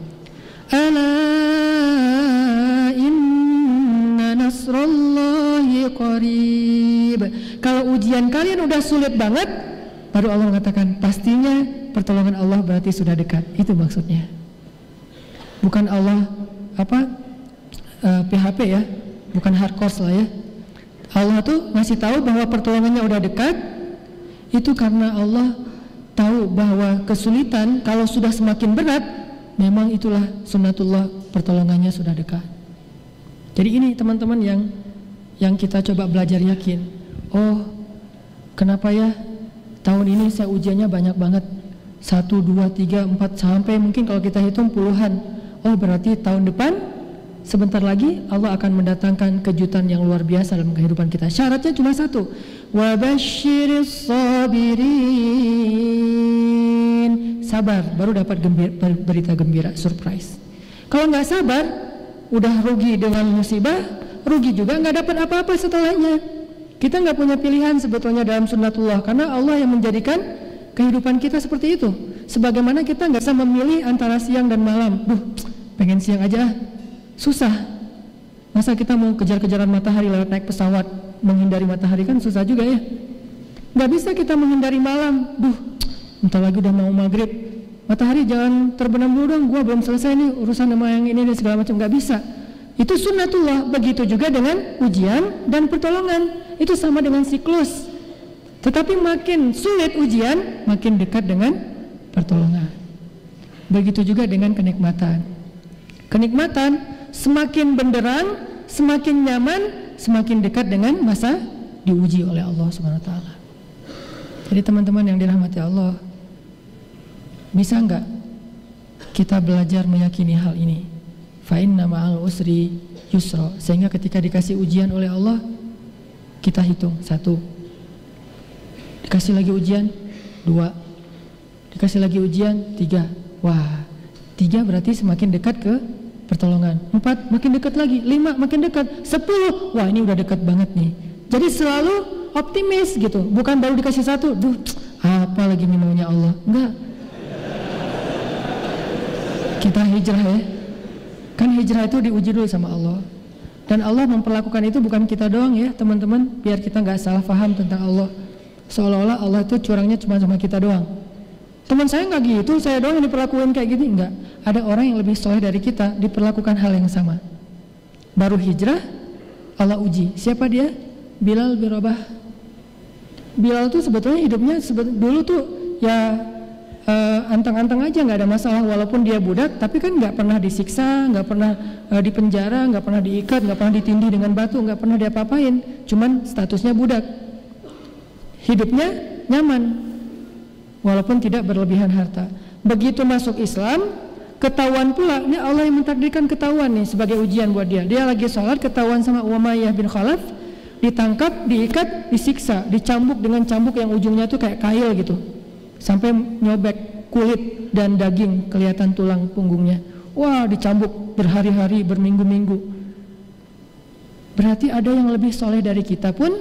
Ala inna nasrullahi qarib. Kalau ujian kalian udah sulit banget, baru Allah mengatakan pastinya pertolongan Allah berarti sudah dekat. Itu maksudnya. Bukan Allah PHP ya, bukan hardcore lah ya. Allah tuh masih tahu bahwa pertolongannya udah dekat. Itu karena Allah tahu bahwa kesulitan kalau sudah semakin berat, memang itulah sunnatullah, pertolongannya sudah dekat. Jadi ini teman-teman yang kita coba belajar yakin. Oh, kenapa ya tahun ini saya ujiannya banyak banget, 1, 2, 3, 4 sampai mungkin kalau kita hitung puluhan. Oh, berarti tahun depan sebentar lagi Allah akan mendatangkan kejutan yang luar biasa dalam kehidupan kita. Syaratnya cuma 1, wa basyiris sabirin. Sabar, baru dapat berita gembira, surprise. Kalau nggak sabar, udah rugi dengan musibah, rugi juga nggak dapat apa-apa setelahnya. Kita nggak punya pilihan sebetulnya dalam sunnatullah, karena Allah yang menjadikan kehidupan kita seperti itu. Sebagaimana kita nggak bisa memilih antara siang dan malam. Pengen siang aja, susah. Masa kita mau kejar-kejaran matahari lewat naik pesawat, menghindari matahari kan susah juga ya. Nggak bisa kita menghindari malam. Bentar lagi udah mau maghrib, matahari jangan terbenam dulu dong, gua belum selesai nih urusan sama yang ini dan segala macam. Nggak bisa. Itu sunnatullah. Begitu juga dengan ujian dan pertolongan. Itu sama dengan siklus. Tetapi makin sulit ujian, makin dekat dengan pertolongan. Begitu juga dengan kenikmatan. Kenikmatan semakin benderang, semakin nyaman, semakin dekat dengan masa diuji oleh Allah Subhanahu wa taala. Jadi teman-teman yang dirahmati Allah, Bisa nggak kita belajar meyakini hal ini? Fa inna ma'al usri yusra. Sehingga ketika dikasih ujian oleh Allah, kita hitung 1. Dikasih lagi ujian 2. Dikasih lagi ujian 3. Wah, 3 berarti semakin dekat ke pertolongan. 4 makin dekat lagi. 5 makin dekat. 10, wah ini udah dekat banget nih. Jadi selalu optimis gitu. Bukan baru dikasih 1, duh apa lagi nih maunya Allah. Enggak. Kita hijrah ya. Kan hijrah itu diuji dulu sama Allah. Dan Allah memperlakukan itu bukan kita doang ya teman-teman. Biar kita gak salah paham tentang Allah. Seolah-olah Allah itu curangnya cuma sama kita doang. Teman saya gak gitu, saya doang yang diperlakukan kayak gini. Enggak. Ada orang yang lebih soleh dari kita diperlakukan hal yang sama. Baru hijrah, Allah uji. Siapa dia? Bilal bin Rabah. Bilal tuh sebetulnya hidupnya dulu tuh ya anteng-anteng aja, nggak ada masalah walaupun dia budak, tapi kan nggak pernah disiksa, nggak pernah dipenjara, nggak pernah diikat, nggak pernah ditindih dengan batu, nggak pernah diapa-apain, cuman statusnya budak. Hidupnya nyaman walaupun tidak berlebihan harta. Begitu masuk Islam, ketahuan pula, ini Allah yang mentakdirkan ketahuan nih sebagai ujian buat dia. Dia lagi sholat ketahuan sama Umayyah bin Khalaf, ditangkap, diikat, disiksa, dicambuk dengan cambuk yang ujungnya tuh kayak kail gitu. Sampai nyobek kulit dan daging, kelihatan tulang punggungnya. Wah, dicambuk berhari-hari, berminggu-minggu. Berarti ada yang lebih soleh dari kita pun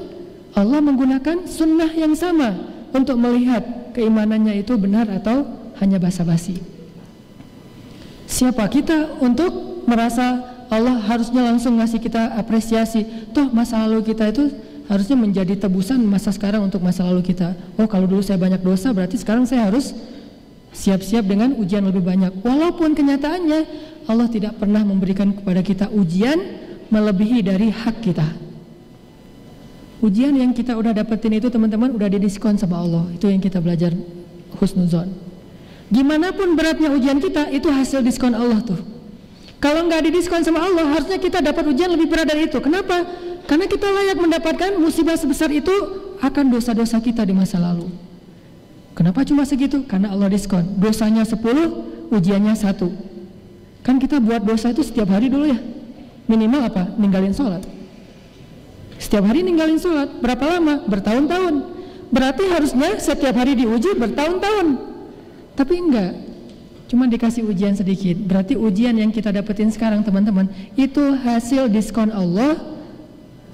Allah menggunakan sunnah yang sama untuk melihat keimanannya itu benar atau hanya basa-basi. Siapa kita untuk merasa Allah harusnya langsung ngasih kita apresiasi? Toh masa lalu kita itu harusnya menjadi tebusan masa sekarang untuk masa lalu kita. Oh, kalau dulu saya banyak dosa, berarti sekarang saya harus siap-siap dengan ujian lebih banyak. Walaupun kenyataannya Allah tidak pernah memberikan kepada kita ujian melebihi dari hak kita. Ujian yang kita udah dapetin itu teman-teman udah didiskon sama Allah. Itu yang kita belajar husnuzon. Gimana pun beratnya ujian kita, itu hasil diskon Allah tuh. Kalau nggak didiskon sama Allah, harusnya kita dapat ujian lebih berat dari itu. Kenapa? Karena kita layak mendapatkan musibah sebesar itu akan dosa-dosa kita di masa lalu. Kenapa cuma segitu? Karena Allah diskon. Dosanya 10, ujiannya 1. Kan kita buat dosa itu setiap hari dulu ya. Minimal apa? Ninggalin sholat. Setiap hari ninggalin sholat. Berapa lama? Bertahun-tahun. Berarti harusnya setiap hari diuji bertahun-tahun. Tapi enggak. Cuma dikasih ujian sedikit. Berarti ujian yang kita dapetin sekarang teman-teman, itu hasil diskon Allah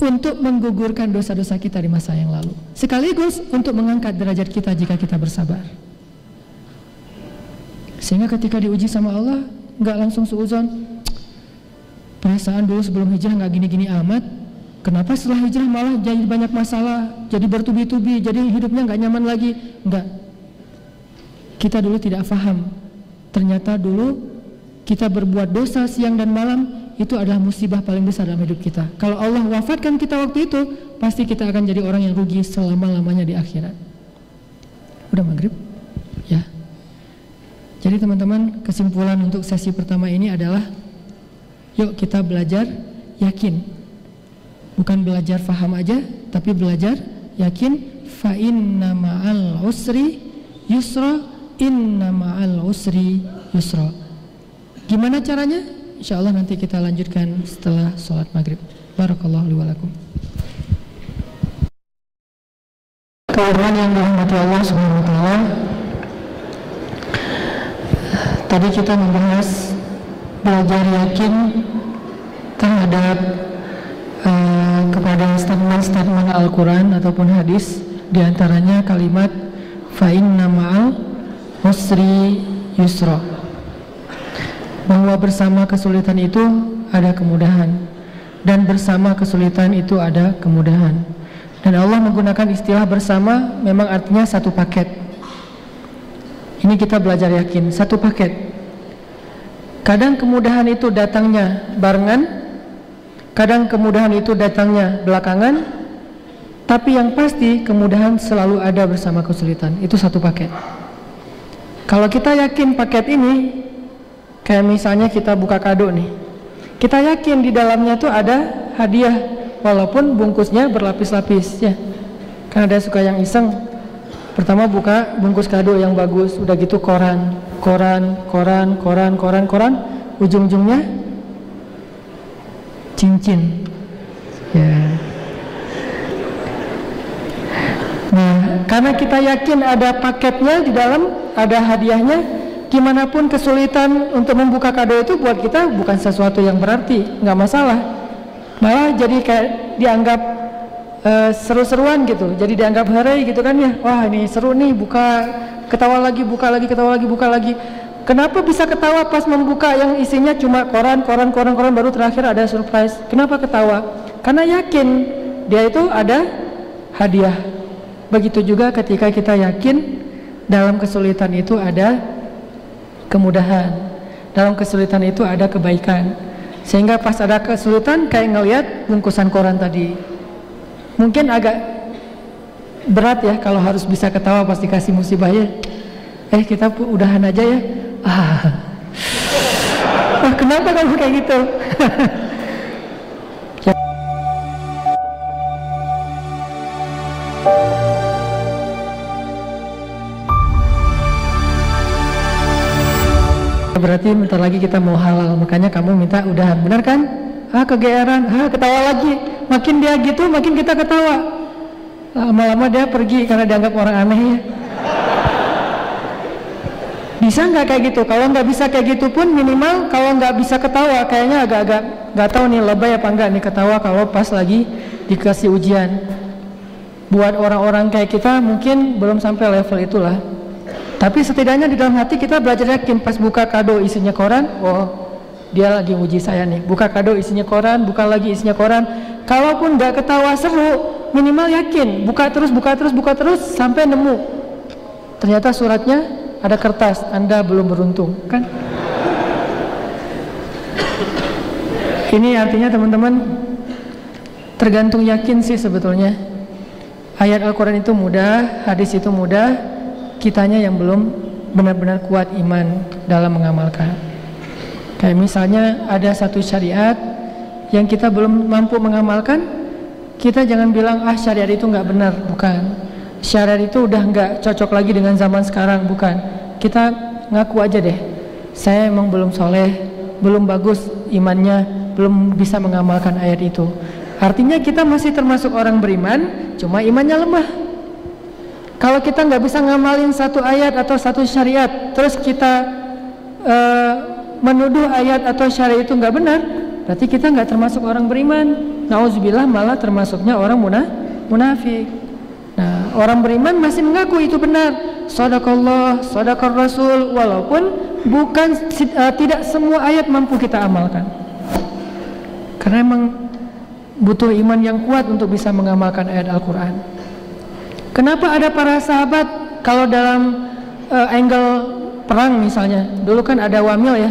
untuk menggugurkan dosa-dosa kita di masa yang lalu, sekaligus untuk mengangkat derajat kita jika kita bersabar. Sehingga ketika diuji sama Allah, nggak langsung suuzon, perasaan dulu sebelum hijrah nggak gini-gini amat, kenapa setelah hijrah malah jadi banyak masalah, jadi bertubi-tubi, jadi hidupnya nggak nyaman lagi. Nggak. Kita dulu tidak paham, ternyata dulu kita berbuat dosa siang dan malam, itu adalah musibah paling besar dalam hidup kita. Kalau Allah wafatkan kita waktu itu, pasti kita akan jadi orang yang rugi selama-lamanya di akhirat. Udah maghrib? Ya. Jadi teman-teman, kesimpulan untuk sesi pertama ini adalah, yuk kita belajar yakin. Bukan belajar faham aja, tapi belajar yakin. Fa inna ma'al usri yusra, inna ma'al usri yusra. Gimana caranya? Insya Allah nanti kita lanjutkan setelah sholat maghrib. Barakallahu li wa lakum. Kawan yang dirahmati Allah Subhanahu wa taala, tadi kita membahas belajar yakin terhadap kepada statement-statement Al-Quran ataupun hadis, diantaranya kalimat fa inna ma'al usri yusra, bahwa bersama kesulitan itu ada kemudahan, dan bersama kesulitan itu ada kemudahan. Dan Allah menggunakan istilah bersama memang artinya satu paket. Ini kita belajar yakin, satu paket. Kadang kemudahan itu datangnya barengan, kadang kemudahan itu datangnya belakangan, tapi yang pasti kemudahan selalu ada bersama kesulitan. Itu satu paket. Kalau kita yakin paket ini, kayak misalnya kita buka kado nih, kita yakin di dalamnya tuh ada hadiah, walaupun bungkusnya berlapis-lapis ya. Kan ada suka yang iseng, pertama buka bungkus kado yang bagus, udah gitu koran, koran, ujung-ujungnya cincin. Ya. Nah, karena kita yakin ada paketnya di dalam, ada hadiahnya, gimana pun kesulitan untuk membuka kado itu buat kita bukan sesuatu yang berarti, nggak masalah. Malah jadi kayak dianggap seru-seruan gitu, jadi dianggap hari gitu kan ya. Wah ini seru nih, ketawa lagi, buka lagi. Kenapa bisa ketawa pas membuka yang isinya cuma koran, baru terakhir ada surprise? Kenapa ketawa? Karena yakin dia itu ada hadiah. Begitu juga ketika kita yakin dalam kesulitan itu ada kemudahan, dalam kesulitan itu ada kebaikan. Sehingga pas ada kesulitan kayak ngelihat bungkusan koran tadi, mungkin agak berat ya kalau harus bisa ketawa pas dikasih musibah ya. Kita udahan aja ya. Kenapa kamu kayak gitu? Berarti bentar lagi kita mau halal, makanya kamu minta udahan, benar kan? Kegeeran, ketawa lagi. Makin dia gitu, makin kita ketawa. Lama-lama dia pergi karena dianggap orang aneh ya. Bisa nggak kayak gitu? Kalau nggak bisa kayak gitu pun minimal kalau nggak bisa ketawa, kayaknya agak-agak nggak tahu nih lebay apa enggak nih ketawa kalau pas lagi dikasih ujian. Buat orang-orang kayak kita mungkin belum sampai level itulah. Tapi setidaknya di dalam hati kita belajar yakin pas buka kado isinya koran, dia lagi uji saya nih. Buka kado isinya koran, buka lagi isinya koran. Kalaupun nggak ketawa seru, minimal yakin. Buka terus sampai nemu. Ternyata suratnya ada kertas, Anda belum beruntung, kan? Ini artinya teman-teman tergantung yakin sih sebetulnya. Ayat Al-Quran itu mudah, hadis itu mudah. Kitanya yang belum benar-benar kuat iman dalam mengamalkan. Kayak misalnya ada satu syariat yang kita belum mampu mengamalkan, kita jangan bilang syariat itu nggak benar, bukan. Syariat itu udah nggak cocok lagi dengan zaman sekarang, bukan. Kita ngaku aja deh, saya emang belum soleh, belum bagus imannya, belum bisa mengamalkan ayat itu. Artinya kita masih termasuk orang beriman, cuma imannya lemah. Kalau kita nggak bisa ngamalin satu ayat atau satu syariat, terus kita menuduh ayat atau syariat itu nggak benar, berarti kita nggak termasuk orang beriman. Nauzubillah, malah termasuknya orang munafik. Nah, orang beriman masih mengaku itu benar. Shadaqallah, shadaqar Rasul, walaupun tidak semua ayat mampu kita amalkan. Karena emang butuh iman yang kuat untuk bisa mengamalkan ayat Al-Quran. Kenapa ada para sahabat kalau dalam angle perang misalnya, dulu kan ada wamil ya,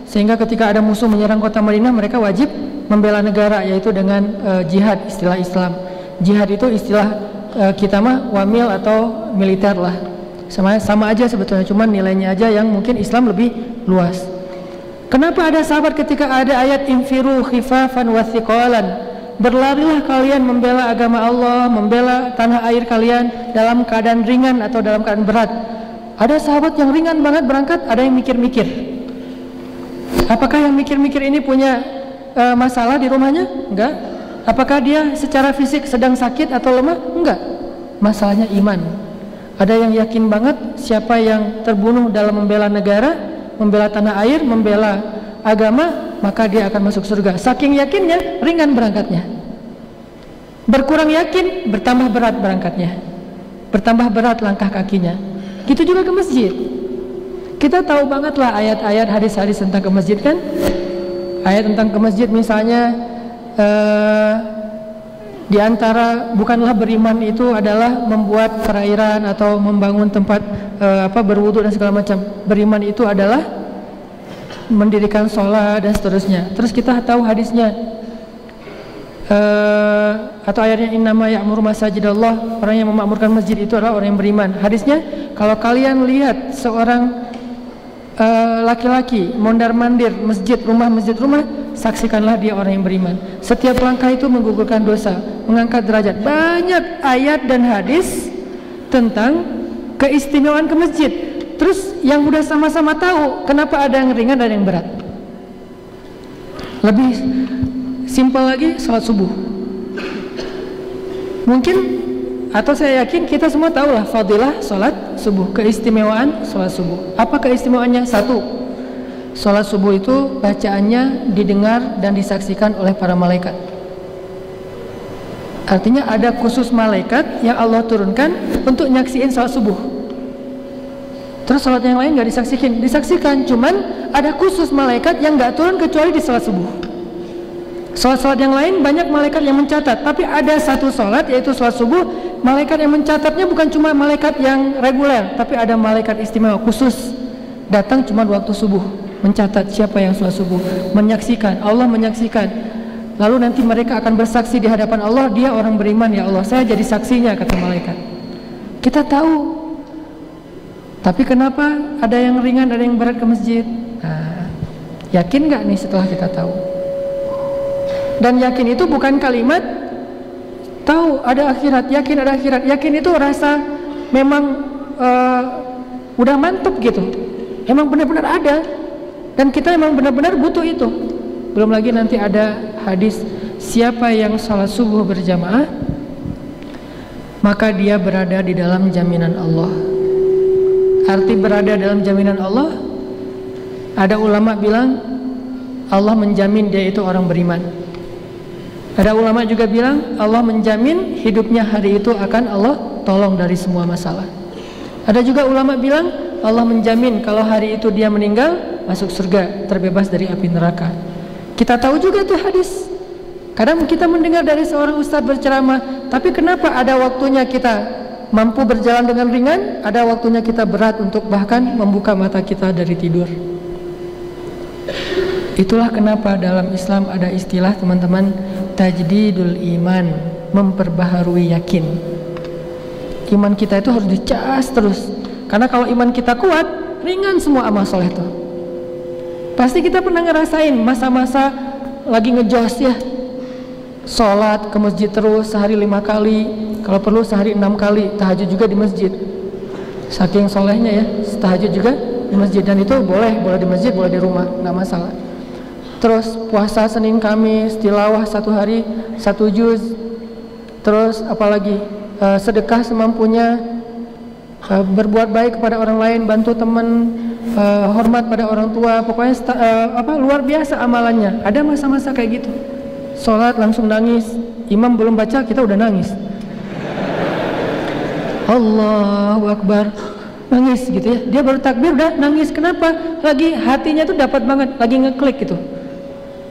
sehingga ketika ada musuh menyerang kota Madinah mereka wajib membela negara, yaitu dengan jihad, istilah Islam. Jihad itu istilah kita mah wamil atau militer lah, sama aja sebetulnya, cuman nilainya aja yang mungkin Islam lebih luas. Kenapa ada sahabat ketika ada ayat infiru khifafan wa thiqalan, berlarilah kalian membela agama Allah, membela tanah air kalian dalam keadaan ringan atau dalam keadaan berat. Ada sahabat yang ringan banget berangkat, ada yang mikir-mikir. Apakah yang mikir-mikir ini punya masalah di rumahnya? Enggak. Apakah dia secara fisik sedang sakit atau lemah? Enggak. Masalahnya iman. Ada yang yakin banget siapa yang terbunuh dalam membela negara, membela tanah air, membela agama, maka dia akan masuk surga. Saking yakinnya, ringan berangkatnya. Berkurang yakin, bertambah berat berangkatnya, bertambah berat langkah kakinya. Gitu juga ke masjid. Kita tahu banget lah ayat-ayat, hadis-hadis tentang ke masjid kan. Ayat tentang ke masjid misalnya, di antara bukanlah beriman itu adalah membuat perairan atau membangun tempat berwudu dan segala macam. Beriman itu adalah mendirikan sholat dan seterusnya. Terus kita tahu hadisnya, atau ayatnya innama ya'muru masajidallah, orang yang memakmurkan masjid itu adalah orang yang beriman. Hadisnya, kalau kalian lihat seorang laki-laki mondar-mandir masjid rumah, saksikanlah dia orang yang beriman. Setiap langkah itu menggugurkan dosa, mengangkat derajat. Banyak ayat dan hadis tentang keistimewaan ke masjid. Terus yang udah sama-sama tahu, kenapa ada yang ringan dan yang berat? Lebih simpel lagi, sholat subuh. Mungkin, atau saya yakin kita semua tahu lah fadilah sholat subuh, keistimewaan sholat subuh. Apa keistimewaannya? Satu, sholat subuh itu bacaannya didengar dan disaksikan oleh para malaikat. Artinya ada khusus malaikat yang Allah turunkan untuk nyaksiin sholat subuh. Terus sholat yang lain nggak disaksikan, cuman ada khusus malaikat yang nggak turun kecuali di sholat subuh. Sholat-sholat yang lain banyak malaikat yang mencatat, tapi ada satu sholat yaitu sholat subuh, malaikat yang mencatatnya bukan cuma malaikat yang reguler, tapi ada malaikat istimewa khusus datang cuma waktu subuh, mencatat siapa yang sholat subuh, menyaksikan, Allah menyaksikan. Lalu nanti mereka akan bersaksi di hadapan Allah, dia orang beriman ya Allah, saya jadi saksinya, kata malaikat. Kita tahu, tapi kenapa ada yang ringan, ada yang berat ke masjid? Nah, yakin gak nih setelah kita tahu? Dan yakin itu bukan kalimat tahu ada akhirat, yakin ada akhirat. Yakin itu rasa memang udah mantep gitu, emang benar-benar ada, dan kita emang benar-benar butuh itu. Belum lagi nanti ada hadis, siapa yang sholat subuh berjamaah maka dia berada di dalam jaminan Allah. Arti berada dalam jaminan Allah, ada ulama bilang Allah menjamin dia itu orang beriman. Ada ulama juga bilang Allah menjamin hidupnya hari itu akan Allah tolong dari semua masalah. Ada juga ulama bilang Allah menjamin kalau hari itu dia meninggal masuk surga, terbebas dari api neraka. Kita tahu juga tuh hadis. Kadang kita mendengar dari seorang ustadz berceramah, tapi kenapa ada waktunya kita mampu berjalan dengan ringan, ada waktunya kita berat untuk bahkan membuka mata kita dari tidur. Itulah kenapa dalam Islam ada istilah, teman-teman, tajdidul iman, memperbaharui yakin. Iman kita itu harus dicas terus, karena kalau iman kita kuat, ringan semua amal soleh itu. Pasti kita pernah ngerasain masa-masa lagi ngejos ya, sholat ke masjid terus sehari 5 kali, kalau perlu sehari 6 kali, tahajud juga di masjid. Saking solehnya ya, tahajud juga di masjid, dan itu boleh di masjid, boleh di rumah, nggak masalah. Terus puasa Senin Kamis, tilawah 1 hari 1 juz, terus apalagi sedekah semampunya, berbuat baik kepada orang lain, bantu teman, hormat pada orang tua, pokoknya luar biasa amalannya. Ada masa-masa kayak gitu, sholat langsung nangis, imam belum baca kita udah nangis, Allahu Akbar, nangis gitu ya. Dia baru takbir udah nangis. Kenapa? Lagi hatinya tuh dapat banget, lagi ngeklik gitu.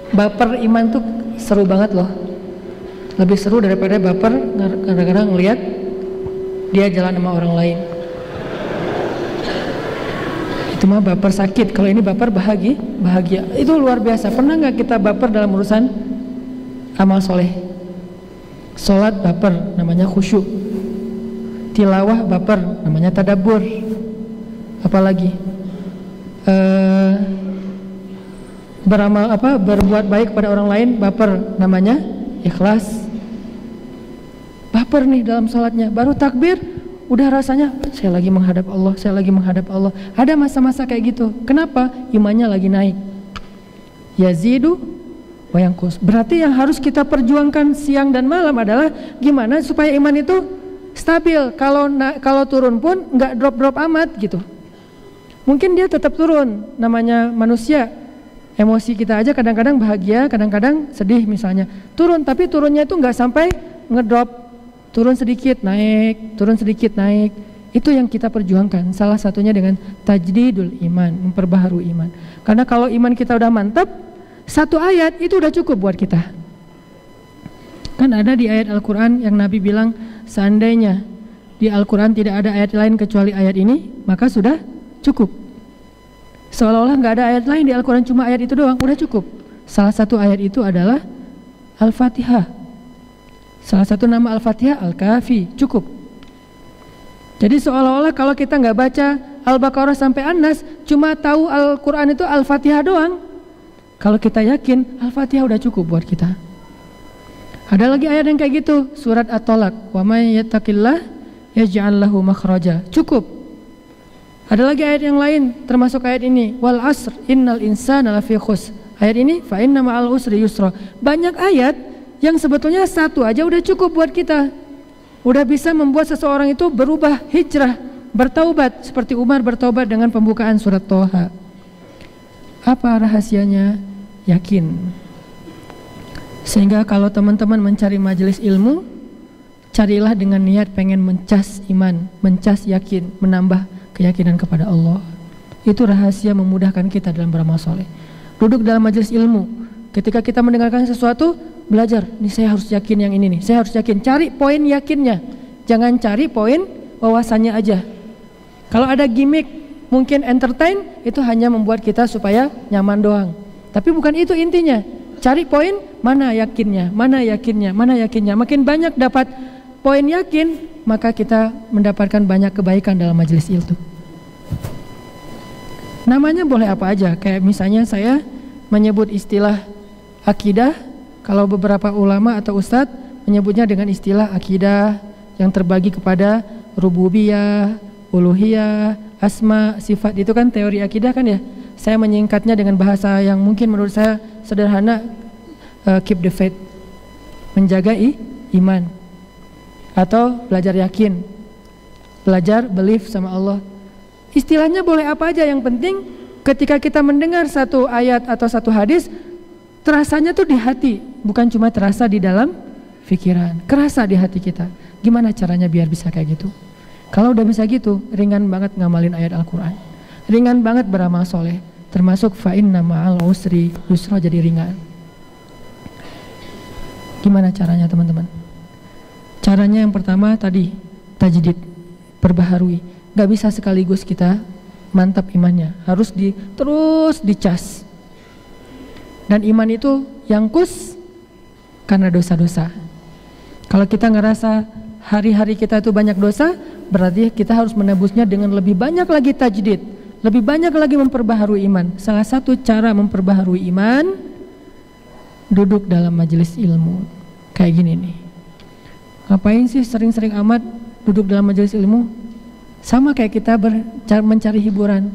Baper iman tuh seru banget loh, lebih seru daripada baper kadang-kadang ngelihat dia jalan sama orang lain. Itu mah baper sakit, kalau ini baper bahagia. Itu luar biasa. Pernah nggak kita baper dalam urusan amal soleh? Sholat baper, namanya khusyuk. Tilawah baper, namanya tadabbur. Apalagi berbuat baik pada orang lain baper, namanya ikhlas. Baper nih dalam sholatnya, baru takbir udah rasanya saya lagi menghadap Allah, saya lagi menghadap Allah. Ada masa-masa kayak gitu. Kenapa? Imannya lagi naik. Yazidu wa yanqus. Berarti yang harus kita perjuangkan siang dan malam adalah gimana supaya iman itu stabil. Kalau turun pun nggak drop amat gitu. Mungkin dia tetap turun, namanya manusia. Emosi kita aja kadang-kadang bahagia, kadang-kadang sedih misalnya. Turun, tapi turunnya itu nggak sampai ngedrop, turun sedikit naik, turun sedikit naik. Itu yang kita perjuangkan. Salah satunya dengan tajdidul iman, memperbaharui iman. Karena kalau iman kita udah mantap, 1 ayat itu udah cukup buat kita. Kan ada di ayat Al-Quran yang Nabi bilang, seandainya di Al-Quran tidak ada ayat lain kecuali ayat ini, maka sudah cukup. Seolah-olah nggak ada ayat lain di Al-Quran, cuma ayat itu doang, udah cukup. Salah satu ayat itu adalah Al-Fatihah. Salah satu nama Al-Fatihah Al-Kafi, cukup. Jadi seolah-olah kalau kita nggak baca Al-Baqarah sampai An-Nas, cuma tahu Al-Quran itu Al-Fatihah doang. Kalau kita yakin Al-Fatihah udah cukup buat kita. Ada lagi ayat yang kayak gitu, surat At-Tolak, wa may yattaqillah yaj'al lahu makhraja, cukup. Ada lagi ayat yang lain termasuk ayat ini, wal asr innal insana lafi khusr. Ayat ini fa inna ma'al usri yusra. Banyak ayat yang sebetulnya satu aja udah cukup buat kita. Udah bisa membuat seseorang itu berubah, hijrah, bertaubat seperti Umar bertaubat dengan pembukaan surat Toha. Apa rahasianya? Yakin. Sehingga kalau teman-teman mencari majelis ilmu, carilah dengan niat pengen mencas iman, mencas yakin, menambah keyakinan kepada Allah. Itu rahasia memudahkan kita dalam beramal soleh. Duduk dalam majelis ilmu, ketika kita mendengarkan sesuatu, belajar, nih saya harus yakin yang ini nih, saya harus yakin, cari poin yakinnya. Jangan cari poin wawasannya aja. Kalau ada gimmick, mungkin entertain, itu hanya membuat kita supaya nyaman doang. Tapi bukan itu intinya. Cari poin, mana yakinnya, mana yakinnya, mana yakinnya. Makin banyak dapat poin yakin, maka kita mendapatkan banyak kebaikan dalam majelis itu. Namanya boleh apa aja, kayak misalnya saya menyebut istilah akidah, kalau beberapa ulama atau ustadz menyebutnya dengan istilah akidah yang terbagi kepada rububiyah, uluhiyah, asma, sifat. Itu kan teori akidah kan ya. Saya menyingkatnya dengan bahasa yang mungkin menurut saya sederhana, keep the faith, menjaga iman, atau belajar yakin, belajar belief sama Allah. Istilahnya boleh apa aja, yang penting ketika kita mendengar satu ayat atau satu hadis, terasanya tuh di hati, bukan cuma terasa di dalam pikiran, kerasa di hati kita. Gimana caranya biar bisa kayak gitu? Kalau udah bisa gitu, ringan banget ngamalin ayat Al-Quran, ringan banget beramal soleh, termasuk fa inna ma'al usri yusra, jadi ringan. Gimana caranya teman-teman? Caranya yang pertama tadi, tajdid, perbaharui. Gak bisa sekaligus kita mantap imannya, harus terus dicas. Dan iman itu yangkus karena dosa-dosa. Kalau kita ngerasa hari-hari kita itu banyak dosa, berarti kita harus menebusnya dengan lebih banyak lagi tajdid, lebih banyak lagi memperbaharui iman. Salah satu cara memperbaharui iman, duduk dalam majelis ilmu. Kayak gini nih. Ngapain sih sering-sering amat duduk dalam majelis ilmu? Sama kayak kita mencari hiburan.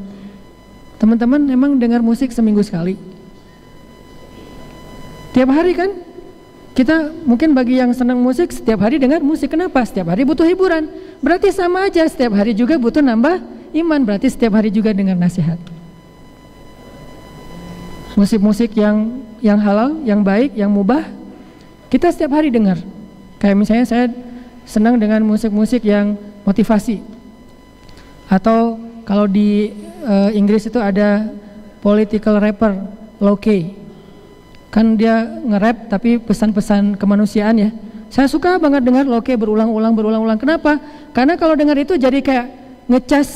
Teman-teman emang dengar musik seminggu sekali? Tiap hari kan? Kita mungkin bagi yang senang musik setiap hari dengar musik. Kenapa? Setiap hari butuh hiburan. Berarti sama aja, setiap hari juga butuh nambah iman. Berarti setiap hari juga dengar nasihat. Musik-musik yang halal, yang baik, yang mubah, kita setiap hari dengar. Kayak misalnya saya senang dengan musik-musik yang motivasi. Atau kalau di Inggris itu ada political rapper, Loke. Kan dia nge-rap tapi pesan-pesan kemanusiaan ya. Saya suka banget dengar Loke berulang-ulang. Kenapa? Karena kalau dengar itu jadi kayak ngecas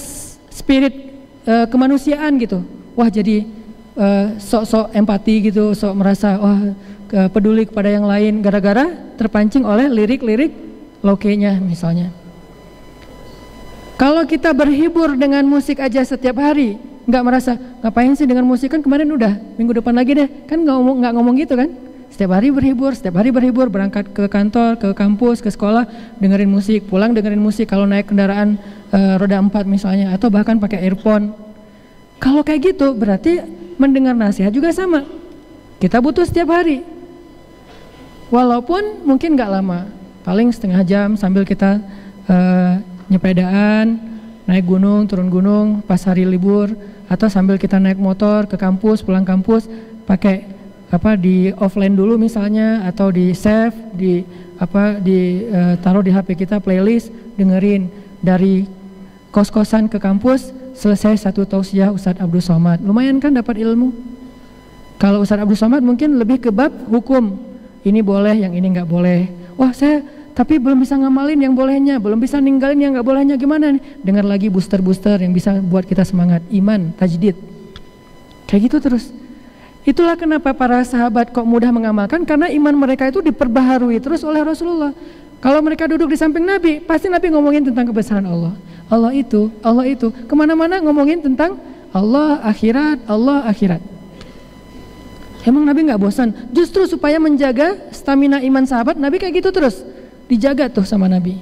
spirit kemanusiaan gitu. Wah, jadi sok-sok empati gitu, sok merasa peduli kepada yang lain gara-gara terpancing oleh lirik-lirik Loke-nya misalnya. Kalau kita berhibur dengan musik aja setiap hari, nggak merasa ngapain sih dengan musik, kan kemarin udah, minggu depan lagi deh, kan nggak ngomong gitu kan? Setiap hari berhibur, berangkat ke kantor, ke kampus, ke sekolah, dengerin musik, pulang dengerin musik. Kalau naik kendaraan roda 4 misalnya, atau bahkan pakai earphone. Kalau kayak gitu, berarti mendengar nasihat juga sama. Kita butuh setiap hari, walaupun mungkin nggak lama, paling setengah jam sambil kita nyepedaan, naik gunung, turun gunung pas hari libur, atau sambil kita naik motor ke kampus, pulang kampus, pakai di offline dulu misalnya, atau di save, taruh di HP kita playlist, dengerin dari kos-kosan ke kampus, selesai satu tausiah Ustadz Abdul Somad. Lumayan kan dapat ilmu. Kalau Ustadz Abdul Somad mungkin lebih ke bab hukum, ini boleh, yang ini nggak boleh. Wah, saya tapi belum bisa ngamalin yang bolehnya, belum bisa ninggalin yang nggak bolehnya, gimana nih? Dengar lagi booster-booster yang bisa buat kita semangat, iman, tajdid. Kayak gitu terus. Itulah kenapa para sahabat kok mudah mengamalkan, karena iman mereka itu diperbaharui terus oleh Rasulullah. Kalau mereka duduk di samping Nabi, pasti Nabi ngomongin tentang kebesaran Allah. Allah itu, kemana-mana ngomongin tentang Allah, akhirat. Emang Nabi nggak bosan? Justru supaya menjaga stamina iman sahabat, Nabi kayak gitu terus. Dijaga tuh sama Nabi.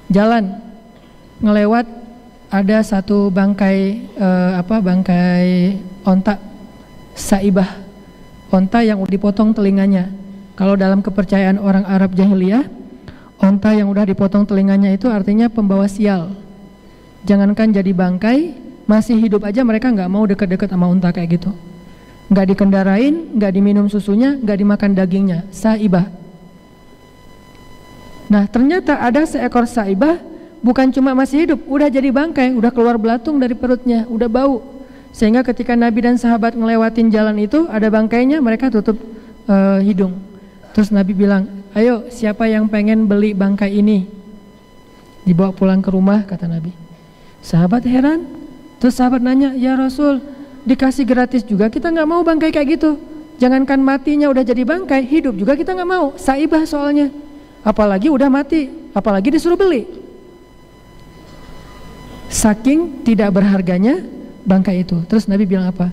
Jalan, ngelewat ada satu bangkai bangkai onta saibah, onta yang udah dipotong telinganya. Kalau dalam kepercayaan orang Arab jahiliyah, onta yang udah dipotong telinganya itu artinya pembawa sial. Jangankan jadi bangkai, masih hidup aja mereka nggak mau deket-deket sama onta kayak gitu. Nggak dikendarain, nggak diminum susunya, nggak dimakan dagingnya. Saibah. Nah ternyata ada seekor saibah, bukan cuma masih hidup, udah jadi bangkai, udah keluar belatung dari perutnya, udah bau. Sehingga ketika Nabi dan sahabat ngelewatin jalan itu, ada bangkainya, mereka tutup hidung. Terus Nabi bilang, ayo siapa yang pengen beli bangkai ini? Dibawa pulang ke rumah, kata Nabi. Sahabat heran, terus sahabat nanya, ya Rasul, dikasih gratis juga, kita nggak mau bangkai kayak gitu. Jangankan matinya udah jadi bangkai, hidup juga kita nggak mau. Saibah soalnya, apalagi udah mati, apalagi disuruh beli. Saking tidak berharganya bangkai itu. Terus Nabi bilang apa?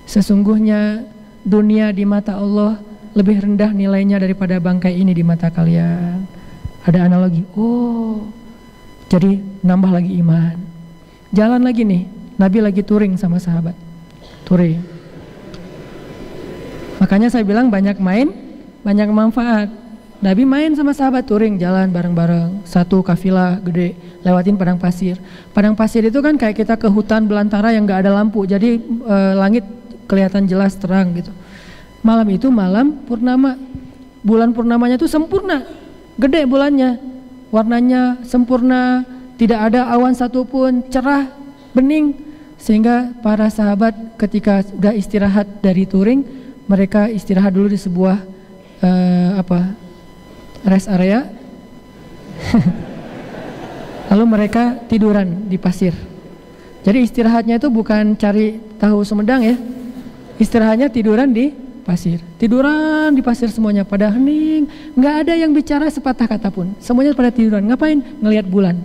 Sesungguhnya dunia di mata Allah lebih rendah nilainya daripada bangkai ini di mata kalian. Ada analogi. Oh, jadi nambah lagi iman. Jalan lagi nih, Nabi lagi touring sama sahabat. Touring. Makanya saya bilang banyak main, banyak manfaat. Nabi main sama sahabat touring, jalan bareng-bareng. Satu kafilah gede, lewatin padang pasir. Padang pasir itu kan kayak kita ke hutan belantara yang gak ada lampu, jadi langit kelihatan jelas terang gitu. Malam itu malam purnama, bulan purnamanya itu sempurna, gede bulannya, warnanya sempurna, tidak ada awan satupun, cerah, bening. Sehingga para sahabat ketika udah istirahat dari touring, mereka istirahat dulu di sebuah rest area. Lalu mereka tiduran di pasir. Jadi istirahatnya itu bukan cari tahu Sumedang ya. Istirahatnya tiduran di pasir. Tiduran di pasir semuanya pada hening, nggak ada yang bicara sepatah kata pun. Semuanya pada tiduran. Ngapain? Ngelihat bulan.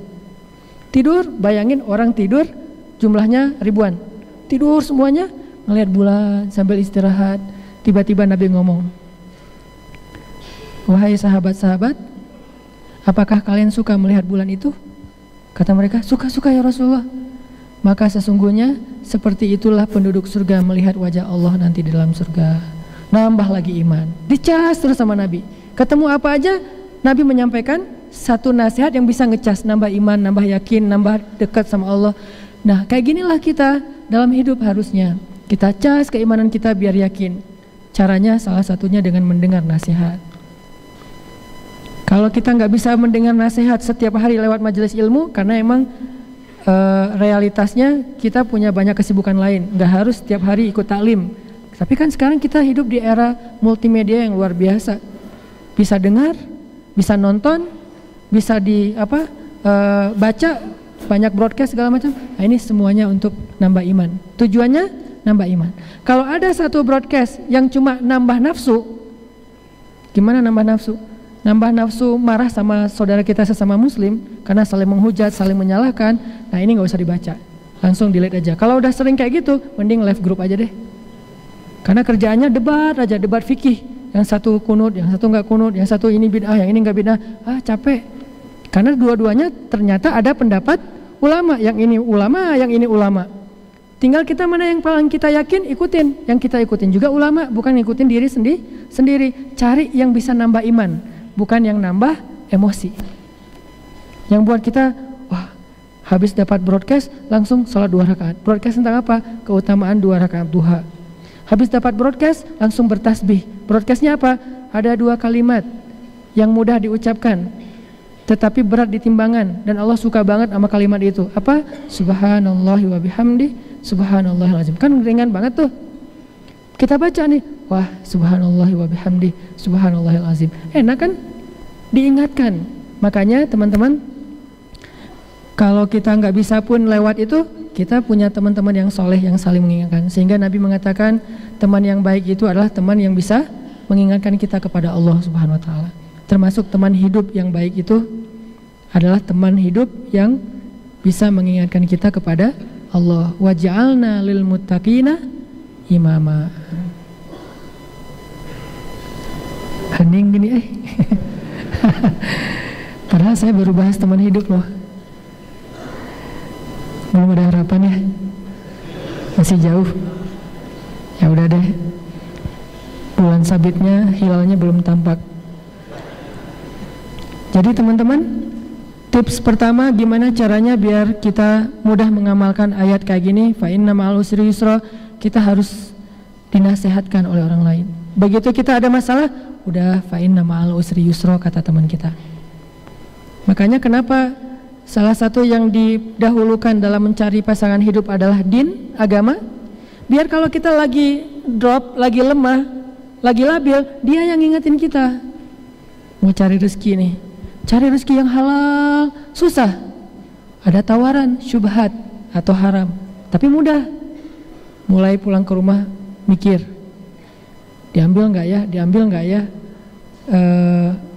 Tidur, bayangin orang tidur jumlahnya ribuan. Tidur semuanya ngelihat bulan sambil istirahat. Tiba-tiba Nabi ngomong, wahai sahabat-sahabat, apakah kalian suka melihat bulan itu? Kata mereka, suka-suka ya Rasulullah. Maka sesungguhnya seperti itulah penduduk surga melihat wajah Allah nanti di dalam surga. Nambah lagi iman. Dicas terus sama Nabi. Ketemu apa aja, Nabi menyampaikan satu nasihat yang bisa ngecas, nambah iman, nambah yakin, nambah dekat sama Allah. Nah kayak ginilah kita dalam hidup harusnya. Kita cas keimanan kita biar yakin. Caranya salah satunya dengan mendengar nasihat. Kalau kita nggak bisa mendengar nasihat setiap hari lewat majelis ilmu, karena emang realitasnya kita punya banyak kesibukan lain, nggak harus setiap hari ikut taklim. Tapi kan sekarang kita hidup di era multimedia yang luar biasa, bisa dengar, bisa nonton, bisa baca, banyak broadcast segala macam. Nah, ini semuanya untuk nambah iman. Tujuannya nambah iman. Kalau ada satu broadcast yang cuma nambah nafsu, gimana nambah nafsu? Nambah nafsu marah sama saudara kita sesama muslim karena saling menghujat, saling menyalahkan. Nah ini nggak usah dibaca, langsung delete aja. Kalau udah sering kayak gitu, mending left group aja deh. Karena kerjaannya debat aja, debat fikih. Yang satu kunut, yang satu nggak kunut, yang satu ini bid'ah, yang ini nggak bid'ah. Capek. Karena dua-duanya ternyata ada pendapat ulama, yang ini ulama, yang ini ulama. Tinggal kita mana yang paling kita yakin, ikutin. Yang kita ikutin juga ulama, bukan ngikutin diri sendiri. Cari yang bisa nambah iman, bukan yang nambah emosi. Yang buat kita, wah, habis dapat broadcast langsung sholat 2 rakaat. Broadcast tentang apa? Keutamaan 2 rakaat duha. Habis dapat broadcast langsung bertasbih. Broadcastnya apa? Ada 2 kalimat yang mudah diucapkan tetapi berat di timbangan, dan Allah suka banget sama kalimat itu. Apa? Subhanallahi wa bihamdi, subhanallahil azim. Kan ringan banget tuh. Kita baca nih, wah, subhanallahi wa bihamdi, subhanallahil azim. Enak kan? Diingatkan. Makanya teman-teman, kalau kita nggak bisa pun lewat itu, kita punya teman-teman yang soleh yang saling mengingatkan. Sehingga Nabi mengatakan teman yang baik itu adalah teman yang bisa mengingatkan kita kepada Allah Subhanahu Wa Taala. Termasuk teman hidup yang baik itu adalah teman hidup yang bisa mengingatkan kita kepada Allah. Wa ja'alna lil muttaqina imama. Hening gini Padahal saya baru bahas teman hidup loh. Belum ada harapan ya? Masih jauh. Ya udah deh. Bulan sabitnya, hilalnya belum tampak. Jadi teman-teman, tips pertama gimana caranya biar kita mudah mengamalkan ayat kayak gini, fa inna ma'al usri yusra, kita harus dinasehatkan oleh orang lain. Begitu kita ada masalah, udah fa inna ma'al usri yusra kata teman kita. Makanya kenapa salah satu yang didahulukan dalam mencari pasangan hidup adalah din, agama. Biar kalau kita lagi drop, lagi lemah, lagi labil, dia yang ngingetin kita. Mau cari rezeki nih, cari rezeki yang halal, susah. Ada tawaran, syubhat atau haram, tapi mudah. Mulai pulang ke rumah mikir, diambil nggak ya, diambil nggak ya,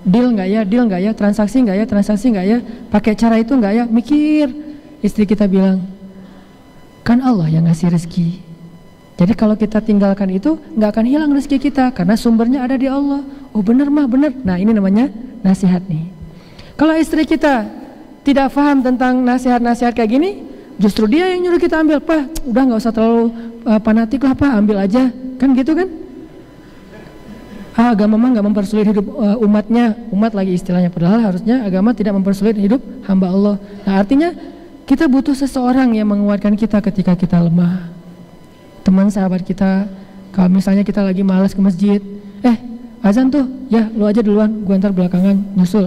deal nggak ya, deal nggak ya, transaksi nggak ya, transaksi nggak ya, pakai cara itu nggak ya, mikir. Istri kita bilang, kan Allah yang ngasih rezeki. Jadi kalau kita tinggalkan itu, nggak akan hilang rezeki kita, karena sumbernya ada di Allah. Oh bener mah, bener. Nah ini namanya nasihat nih. Kalau istri kita tidak paham tentang nasihat-nasihat kayak gini, justru dia yang nyuruh kita ambil. Pak, udah nggak usah terlalu fanatik lah Pak, ambil aja. Kan gitu kan? Agama mah nggak mempersulit hidup umatnya, umat lagi istilahnya, padahal harusnya agama tidak mempersulit hidup hamba Allah. Nah artinya kita butuh seseorang yang menguatkan kita ketika kita lemah. Teman sahabat kita, kalau misalnya kita lagi malas ke masjid, azan tuh, ya lu aja duluan, gua ntar belakangan nyusul.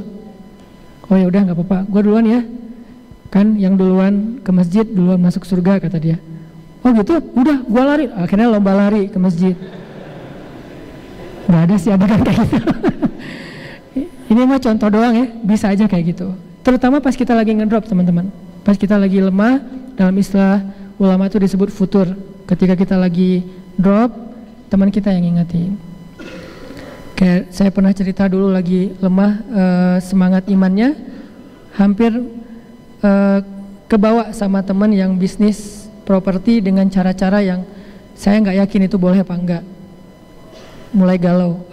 Oh ya udah nggak apa-apa, gua duluan ya. Kan yang duluan ke masjid duluan masuk surga kata dia. Oh gitu, udah gua lari, akhirnya lomba lari ke masjid. Nggak ada sih adegan kayak gitu. Ini mah contoh doang ya, bisa aja kayak gitu. Terutama pas kita lagi ngedrop teman-teman. Pas kita lagi lemah, dalam istilah ulama itu disebut futur. Ketika kita lagi drop, teman kita yang ngingetin. Kayak saya pernah cerita dulu lagi lemah, semangat imannya hampir kebawa sama teman yang bisnis properti dengan cara-cara yang saya nggak yakin itu boleh apa enggak. Mulai galau,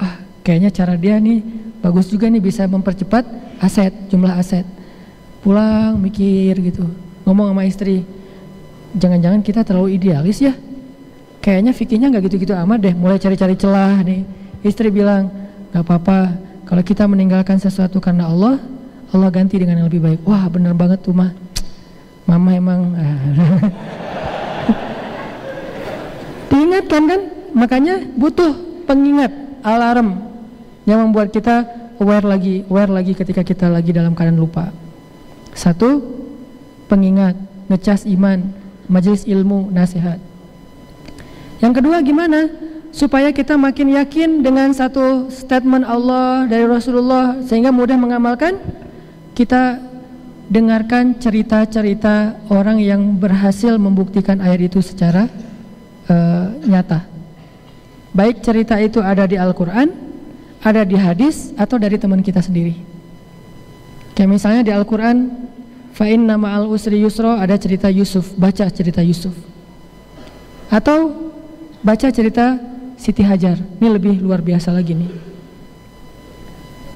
kayaknya cara dia nih bagus juga nih, bisa mempercepat aset, jumlah aset. Pulang mikir gitu, ngomong sama istri, jangan-jangan kita terlalu idealis ya, kayaknya fikihnya nggak gitu-gitu amat deh. Mulai cari-cari celah nih. Istri bilang, nggak apa-apa, kalau kita meninggalkan sesuatu karena Allah, Allah ganti dengan yang lebih baik. Wah bener banget tuh mah, mama emang diingatkan kan, makanya butuh pengingat, alarm yang membuat kita aware lagi ketika kita lagi dalam keadaan lupa. Satu, pengingat, ngecas iman, majelis ilmu, nasihat. Yang kedua gimana? Supaya kita makin yakin dengan satu statement Allah dari Rasulullah sehingga mudah mengamalkan. Kita dengarkan cerita-cerita orang yang berhasil membuktikan ayat itu secara nyata. Baik cerita itu ada di Al-Quran, ada di hadis, atau dari teman kita sendiri. Kayak misalnya di Al-Quran, fa inna ma'al usri yusra, ada cerita Yusuf, baca cerita Yusuf. Atau baca cerita Siti Hajar, ini lebih luar biasa lagi nih.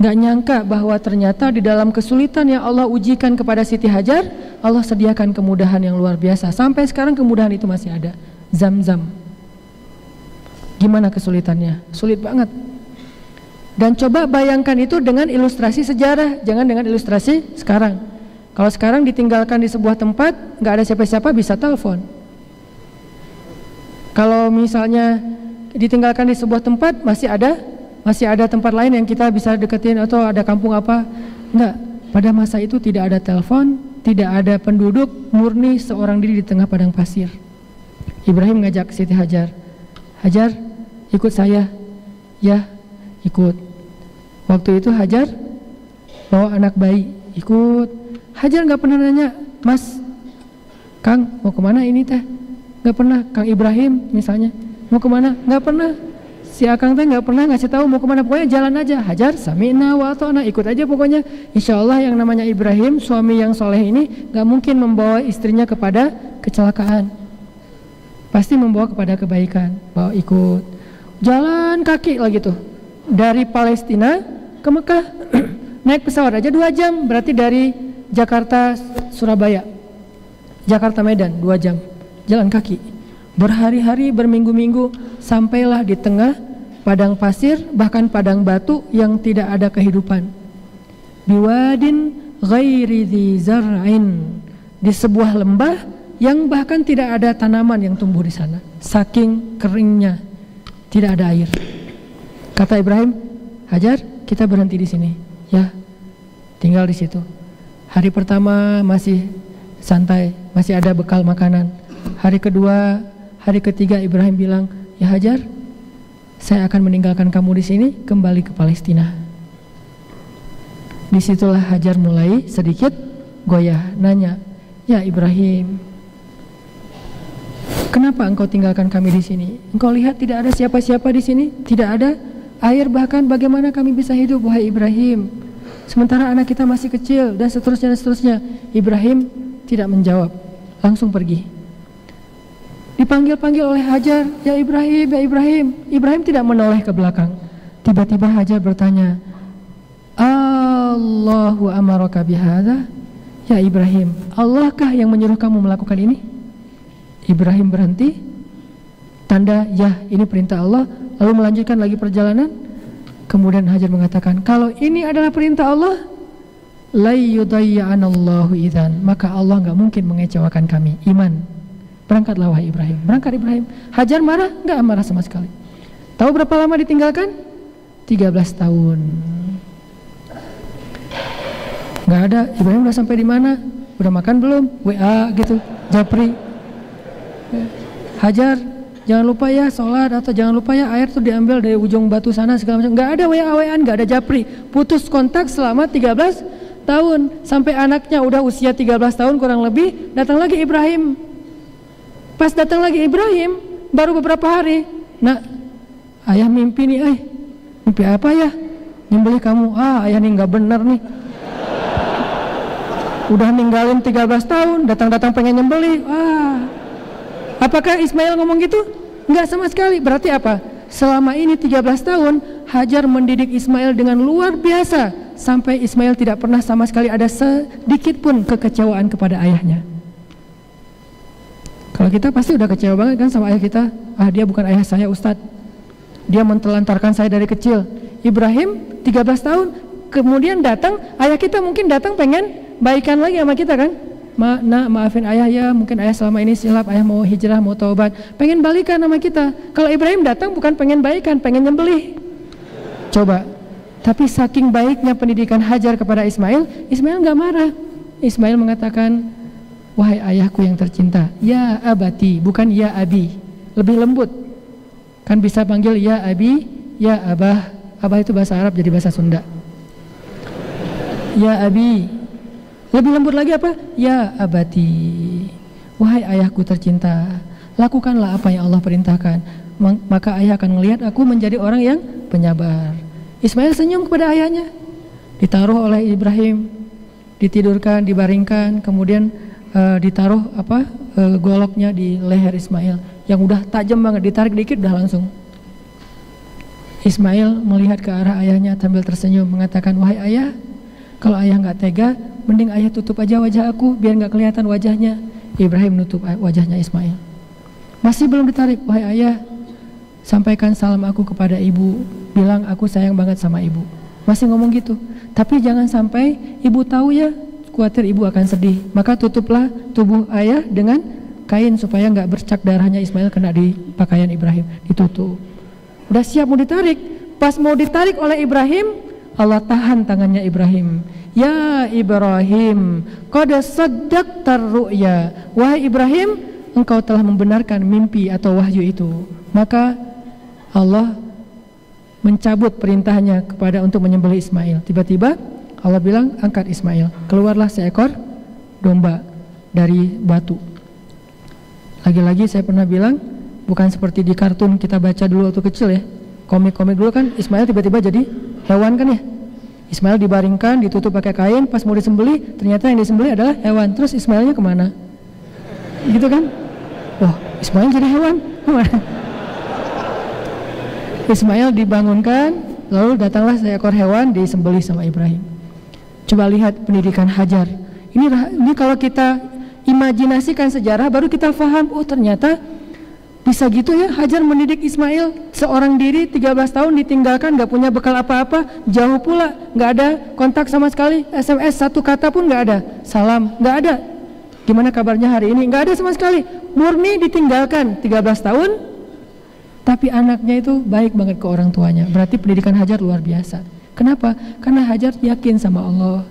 Gak nyangka bahwa ternyata di dalam kesulitan yang Allah ujikan kepada Siti Hajar, Allah sediakan kemudahan yang luar biasa. Sampai sekarang kemudahan itu masih ada. Zam-zam. Gimana kesulitannya? Sulit banget. Dan coba bayangkan itu dengan ilustrasi sejarah, jangan dengan ilustrasi sekarang. Kalau sekarang ditinggalkan di sebuah tempat, gak ada siapa-siapa, bisa telepon. Kalau misalnya ditinggalkan di sebuah tempat, masih ada tempat lain yang kita bisa deketin, atau ada kampung apa. Enggak, pada masa itu tidak ada telepon, tidak ada penduduk, murni seorang diri di tengah padang pasir. Ibrahim ngajak Siti Hajar, Hajar ikut saya. Ya, ikut. Waktu itu Hajar bawa anak bayi, ikut. Hajar gak pernah nanya, Mas, Kang mau kemana ini teh? Gak pernah. Kang Ibrahim misalnya, mau kemana? Nggak pernah. Si Akang teh nggak pernah ngasih tahu mau kemana, pokoknya jalan aja. Hajar sami'na wa ata'na, ikut aja pokoknya. Insya Allah yang namanya Ibrahim, suami yang soleh ini nggak mungkin membawa istrinya kepada kecelakaan, pasti membawa kepada kebaikan. Bawa ikut, jalan kaki lagi tuh dari Palestina ke Mekah. Naik pesawat aja 2 jam, berarti dari Jakarta Surabaya Jakarta Medan 2 jam jalan kaki, berhari-hari, berminggu-minggu, sampailah di tengah padang pasir, bahkan padang batu yang tidak ada kehidupan. Biwadin ghairi dzi zar'in, di sebuah lembah yang bahkan tidak ada tanaman yang tumbuh di sana, saking keringnya, tidak ada air. Kata Ibrahim, Hajar, kita berhenti di sini, ya, tinggal di situ. Hari pertama masih santai, masih ada bekal makanan. Hari kedua, hari ketiga Ibrahim bilang, ya Hajar, saya akan meninggalkan kamu di sini, kembali ke Palestina. Disitulah Hajar mulai sedikit goyah, nanya, ya Ibrahim, kenapa engkau tinggalkan kami di sini? Engkau lihat tidak ada siapa-siapa di sini, tidak ada air, bahkan bagaimana kami bisa hidup, wahai Ibrahim? Sementara anak kita masih kecil, dan seterusnya dan seterusnya. Ibrahim tidak menjawab, langsung pergi. Dipanggil-panggil oleh Hajar, ya Ibrahim, ya Ibrahim. Ibrahim tidak menoleh ke belakang. Tiba-tiba Hajar bertanya, Allahu amaraka bihadza? Ya Ibrahim, Allahkah yang menyuruh kamu melakukan ini? Ibrahim berhenti, tanda ya ini perintah Allah, lalu melanjutkan lagi perjalanan. Kemudian Hajar mengatakan, kalau ini adalah perintah Allah, la yudayya'anallahu idzan, maka Allah enggak mungkin mengecewakan kami. Iman. Berangkatlah wahai Ibrahim. Berangkat Ibrahim. Hajar marah? Enggak marah sama sekali. Tahu berapa lama ditinggalkan? 13 tahun. Enggak ada. Ibrahim udah sampai di mana? Udah makan belum? WA gitu, japri. Hajar, jangan lupa ya sholat, atau jangan lupa ya air tuh diambil dari ujung batu sana segala macam. Enggak ada WA-WAan, enggak ada japri. Putus kontak selama 13 tahun. Sampai anaknya udah usia 13 tahun kurang lebih, datang lagi Ibrahim. Pas datang lagi Ibrahim, baru beberapa hari, nak, ayah mimpi nih, mimpi apa ya? Nyembelih kamu. Ayah nih nggak bener nih. Udah ninggalin 13 tahun, datang-datang pengen nyembelih. Apakah Ismail ngomong gitu? Enggak sama sekali. Berarti apa? Selama ini 13 tahun, Hajar mendidik Ismail dengan luar biasa, sampai Ismail tidak pernah sama sekali ada sedikit pun kekecewaan kepada ayahnya. Kalau kita pasti udah kecewa banget kan sama ayah kita. Dia bukan ayah saya Ustadz, dia mentelantarkan saya dari kecil. Ibrahim 13 tahun kemudian datang, ayah kita mungkin datang pengen baikan lagi sama kita kan. Maafin ayah ya, mungkin ayah selama ini silap, ayah mau hijrah, mau taubat, pengen balikan sama kita. Kalau Ibrahim datang bukan pengen baikan, pengen nyembelih. Coba. Tapi saking baiknya pendidikan Hajar kepada Ismail, Ismail nggak marah. Ismail mengatakan, wahai ayahku yang tercinta, ya abati, bukan ya abi, lebih lembut. Kan bisa panggil ya abi, ya abah. Abah itu bahasa Arab, jadi bahasa Sunda. Ya abi, lebih lembut lagi apa? Ya abati, wahai ayahku tercinta, lakukanlah apa yang Allah perintahkan, maka ayah akan melihat aku menjadi orang yang penyabar. Ismail senyum kepada ayahnya. Ditaruh oleh Ibrahim, ditidurkan, dibaringkan, kemudian ditaruh goloknya di leher Ismail yang udah tajam banget, ditarik dikit udah langsung. Ismail melihat ke arah ayahnya sambil tersenyum mengatakan, wahai ayah, kalau ayah nggak tega, mending ayah tutup aja wajah aku biar nggak kelihatan wajahnya. Ibrahim nutup wajahnya Ismail. Masih belum ditarik, wahai ayah, sampaikan salam aku kepada ibu, bilang aku sayang banget sama ibu. Masih ngomong gitu, tapi jangan sampai ibu tahu ya, khawatir ibu akan sedih. Maka tutuplah tubuh ayah dengan kain supaya nggak bercak darahnya Ismail kena di pakaian Ibrahim. Ditutup. Udah siap mau ditarik. Pas mau ditarik oleh Ibrahim, Allah tahan tangannya Ibrahim. Ya Ibrahim, qad saddaqtar ru'ya. Wahai Ibrahim, engkau telah membenarkan mimpi atau wahyu itu. Maka Allah mencabut perintahnya kepada untuk menyembelih Ismail. Tiba-tiba Allah bilang, angkat Ismail. Keluarlah seekor domba dari batu. Lagi-lagi saya pernah bilang, bukan seperti di kartun kita baca dulu waktu kecil ya. Komik-komik dulu kan Ismail tiba-tiba jadi hewan kan ya. Ismail dibaringkan, ditutup pakai kain, pas mau disembelih, ternyata yang disembelih adalah hewan. Terus Ismailnya kemana? Gitu kan? Wah, Ismail jadi hewan. Ismail dibangunkan, lalu datanglah seekor hewan disembelih sama Ibrahim. Coba lihat pendidikan Hajar. Ini kalau kita imajinasikan sejarah, baru kita paham, oh ternyata bisa gitu ya Hajar mendidik Ismail seorang diri 13 tahun ditinggalkan, gak punya bekal apa-apa, jauh pula, gak ada kontak sama sekali, SMS satu kata pun gak ada, salam gak ada, gimana kabarnya hari ini, gak ada sama sekali, murni ditinggalkan 13 tahun, tapi anaknya itu baik banget ke orang tuanya. Berarti pendidikan Hajar luar biasa. Kenapa? Karena Hajar yakin sama Allah,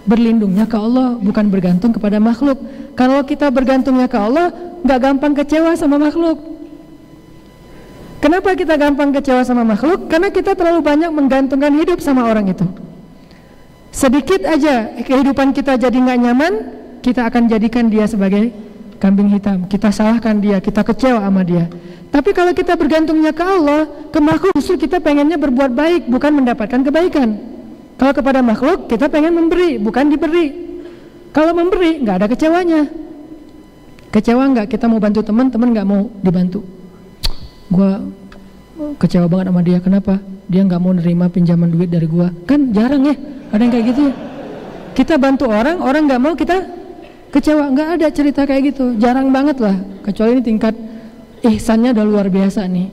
berlindungnya ke Allah, bukan bergantung kepada makhluk. Kalau kita bergantungnya ke Allah, gak gampang kecewa sama makhluk. Kenapa kita gampang kecewa sama makhluk? Karena kita terlalu banyak menggantungkan hidup sama orang itu. Sedikit aja kehidupan kita jadi gak nyaman, kita akan jadikan dia sebagai kambing hitam. Kita salahkan dia, kita kecewa sama dia. Tapi kalau kita bergantungnya ke Allah, ke makhluk, justru kita pengennya berbuat baik, bukan mendapatkan kebaikan. Kalau kepada makhluk, kita pengen memberi, bukan diberi. Kalau memberi, nggak ada kecewanya. Kecewa nggak? Kita mau bantu teman, teman nggak mau dibantu. Gua kecewa banget sama dia. Kenapa? Dia nggak mau nerima pinjaman duit dari gua. Kan jarang ya, ada yang kayak gitu. Kita bantu orang, orang nggak mau, kita kecewa. Nggak ada cerita kayak gitu, jarang banget lah. Kecuali ini tingkat ihsannya udah luar biasa nih.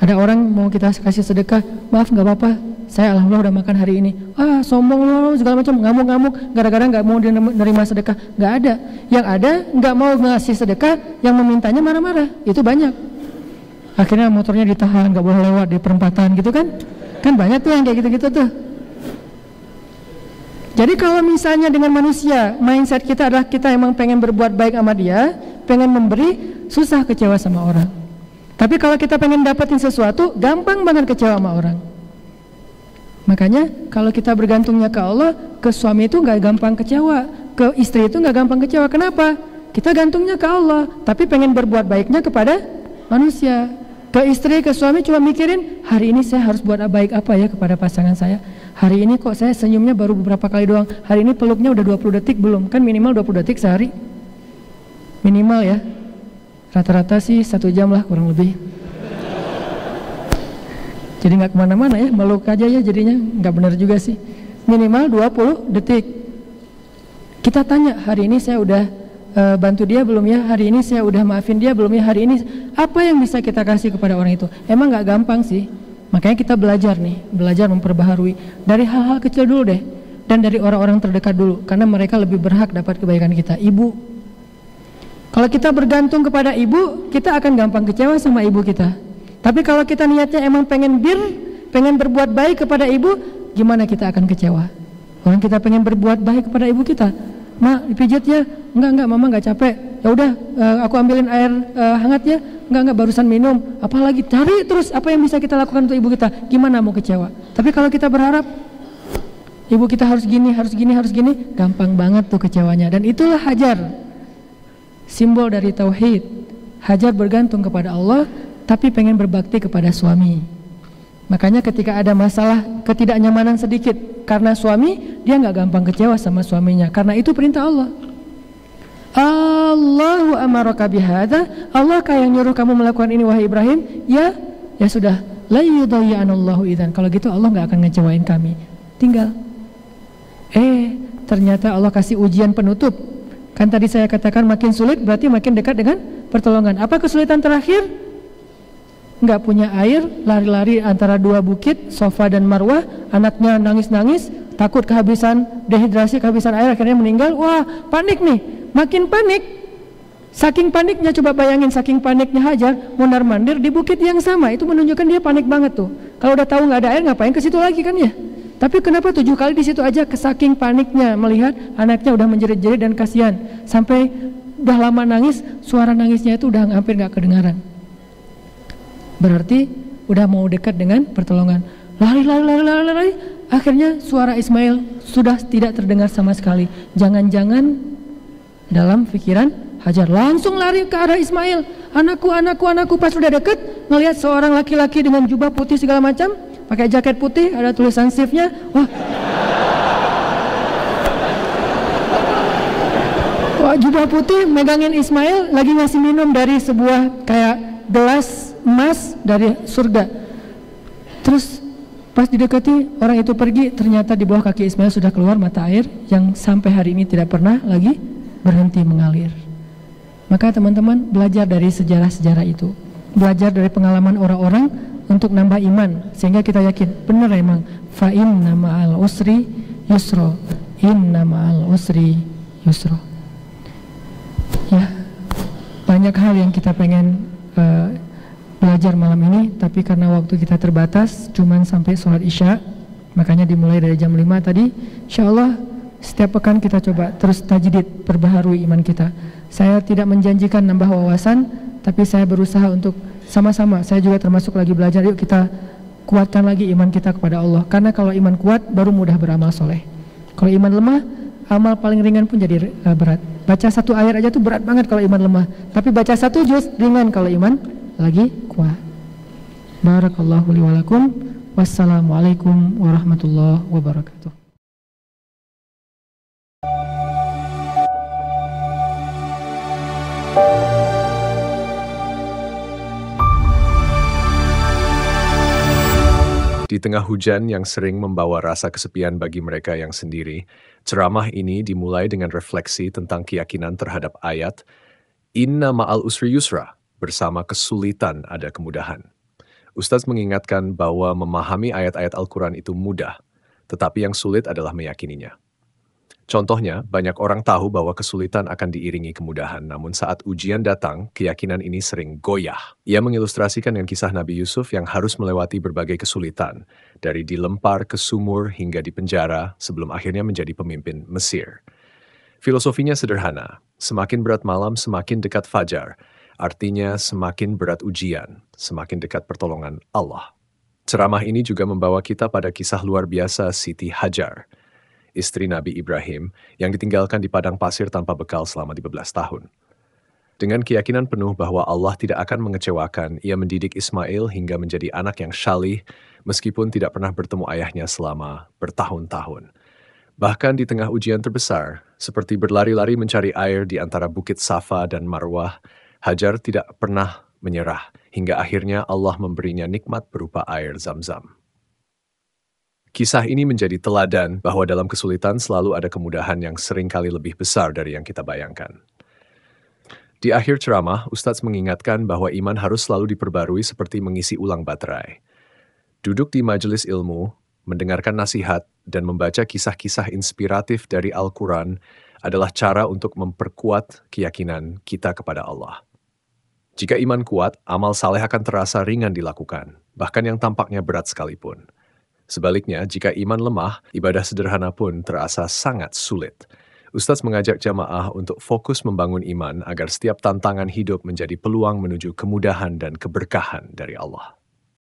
Ada orang mau kita kasih sedekah, maaf nggak apa-apa, saya alhamdulillah udah makan hari ini. Sombong loh segala macam, ngamuk-ngamuk gara-gara nggak mau menerima sedekah. Nggak ada. Yang ada nggak mau ngasih sedekah, yang memintanya marah-marah. Itu banyak. Akhirnya motornya ditahan, nggak boleh lewat di perempatan gitu kan? Kan banyak tuh yang kayak gitu-gitu tuh. Jadi kalau misalnya dengan manusia, mindset kita adalah kita emang pengen berbuat baik sama dia, pengen memberi, susah kecewa sama orang. Tapi kalau kita pengen dapetin sesuatu, gampang banget kecewa sama orang. Makanya kalau kita bergantungnya ke Allah, ke suami itu gak gampang kecewa, ke istri itu gak gampang kecewa. Kenapa? Kita gantungnya ke Allah, tapi pengen berbuat baiknya kepada manusia. Ke istri, ke suami cuma mikirin, hari ini saya harus buat baik apa ya kepada pasangan saya. Hari ini kok saya senyumnya baru beberapa kali doang, hari ini peluknya udah 20 detik belum? Kan minimal 20 detik sehari. Minimal ya. Rata-rata sih 1 jam lah kurang lebih. Jadi nggak kemana-mana ya, meluk aja ya jadinya, nggak benar juga sih. Minimal 20 detik. Kita tanya, hari ini saya udah bantu dia belum ya? Hari ini saya udah maafin dia belum ya? Hari ini apa yang bisa kita kasih kepada orang itu? Emang nggak gampang sih. Makanya kita belajar nih, belajar memperbaharui dari hal-hal kecil dulu deh, dan dari orang-orang terdekat dulu, karena mereka lebih berhak dapat kebaikan kita. Ibu, kalau kita bergantung kepada ibu, kita akan gampang kecewa sama ibu kita. Tapi kalau kita niatnya emang pengen pengen berbuat baik kepada ibu, gimana kita akan kecewa? Orang kita pengen berbuat baik kepada ibu kita, "Ma, dipijit ya?" Enggak, mama nggak capek. Ya udah, aku ambilin air hangat ya. Enggak, barusan minum. Apalagi cari terus apa yang bisa kita lakukan untuk ibu kita. Gimana mau kecewa? Tapi kalau kita berharap ibu kita harus gini, gampang banget tuh kecewanya. Dan itulah Hajar, simbol dari tauhid. Hajar bergantung kepada Allah, tapi pengen berbakti kepada suami. Makanya ketika ada masalah ketidaknyamanan sedikit karena suami, dia nggak gampang kecewa sama suaminya, karena itu perintah Allah. Allahu amaraka bihadza, Allah kayak nyuruh kamu melakukan ini wahai Ibrahim. Ya sudah, la yudayyanallahu idzan. Kalau gitu Allah nggak akan ngecewain kami. Tinggal ternyata Allah kasih ujian penutup. Kan tadi saya katakan makin sulit berarti makin dekat dengan pertolongan. Apa kesulitan terakhir? Nggak punya air, lari-lari antara 2 bukit, Safa dan Marwah. Anaknya nangis-nangis, takut kehabisan, dehidrasi, kehabisan air, akhirnya meninggal. Wah, panik nih. Makin panik, saking paniknya, coba bayangin saking paniknya Hajar mondar-mandir di bukit yang sama, itu menunjukkan dia panik banget tuh. Kalau udah tahu nggak ada air, ngapain ke situ lagi kan ya? Tapi kenapa 7 kali di situ aja? Saking paniknya melihat anaknya udah menjerit-jerit dan kasihan, sampai udah lama nangis, suara nangisnya itu udah hampir nggak kedengaran. Berarti udah mau dekat dengan pertolongan. Lari, akhirnya suara Ismail sudah tidak terdengar sama sekali. Jangan-jangan dalam pikiran Hajar langsung lari ke arah Ismail. Anakku, pas sudah deket ngelihat seorang laki-laki dengan jubah putih segala macam, pakai jaket putih, ada tulisan shift-nya. Wah, jubah putih megangin Ismail, lagi ngasih minum dari sebuah kayak gelas emas dari surga. Terus pas didekati, orang itu pergi, ternyata di bawah kaki Ismail sudah keluar mata air yang sampai hari ini tidak pernah lagi berhenti mengalir. Maka teman-teman belajar dari sejarah-sejarah itu, belajar dari pengalaman orang-orang untuk nambah iman, sehingga kita yakin benar emang fa inna ma'al usri yusra, inna ma'al usri yusra. Ya, banyak hal yang kita pengen belajar malam ini, tapi karena waktu kita terbatas, cuman sampai sholat isya, makanya dimulai dari jam 5 tadi. Insya Allah setiap pekan kita coba terus tajdid, perbaharui iman kita. Saya tidak menjanjikan nambah wawasan, tapi saya berusaha untuk sama-sama, saya juga termasuk lagi belajar, yuk kita kuatkan lagi iman kita kepada Allah. Karena kalau iman kuat, baru mudah beramal soleh. Kalau iman lemah, amal paling ringan pun jadi berat. Baca satu ayat aja tuh berat banget kalau iman lemah, tapi baca satu juz ringan kalau iman lagi kuat. Barakallahu li wa lakum. Wassalamualaikum warahmatullahi wabarakatuh. Di tengah hujan yang sering membawa rasa kesepian bagi mereka yang sendiri, ceramah ini dimulai dengan refleksi tentang keyakinan terhadap ayat Inna ma'al usri yusra, bersama kesulitan ada kemudahan. Ustadz mengingatkan bahwa memahami ayat-ayat Al-Quran itu mudah, tetapi yang sulit adalah meyakininya. Contohnya, banyak orang tahu bahwa kesulitan akan diiringi kemudahan, namun saat ujian datang, keyakinan ini sering goyah. Ia mengilustrasikan dengan kisah Nabi Yusuf yang harus melewati berbagai kesulitan, dari dilempar ke sumur hingga dipenjara sebelum akhirnya menjadi pemimpin Mesir. Filosofinya sederhana, semakin berat malam semakin dekat fajar, artinya semakin berat ujian, semakin dekat pertolongan Allah. Ceramah ini juga membawa kita pada kisah luar biasa Siti Hajar, istri Nabi Ibrahim yang ditinggalkan di padang pasir tanpa bekal selama 15 tahun. Dengan keyakinan penuh bahwa Allah tidak akan mengecewakan, ia mendidik Ismail hingga menjadi anak yang syalih meskipun tidak pernah bertemu ayahnya selama bertahun-tahun. Bahkan di tengah ujian terbesar, seperti berlari-lari mencari air di antara bukit Safa dan Marwah, Hajar tidak pernah menyerah hingga akhirnya Allah memberinya nikmat berupa air Zam-Zam. Kisah ini menjadi teladan bahwa dalam kesulitan selalu ada kemudahan yang seringkali lebih besar dari yang kita bayangkan. Di akhir ceramah, Ustadz mengingatkan bahwa iman harus selalu diperbarui seperti mengisi ulang baterai. Duduk di majelis ilmu, mendengarkan nasihat, dan membaca kisah-kisah inspiratif dari Al-Quran adalah cara untuk memperkuat keyakinan kita kepada Allah. Jika iman kuat, amal saleh akan terasa ringan dilakukan, bahkan yang tampaknya berat sekalipun. Sebaliknya, jika iman lemah, ibadah sederhana pun terasa sangat sulit. Ustadz mengajak jamaah untuk fokus membangun iman agar setiap tantangan hidup menjadi peluang menuju kemudahan dan keberkahan dari Allah.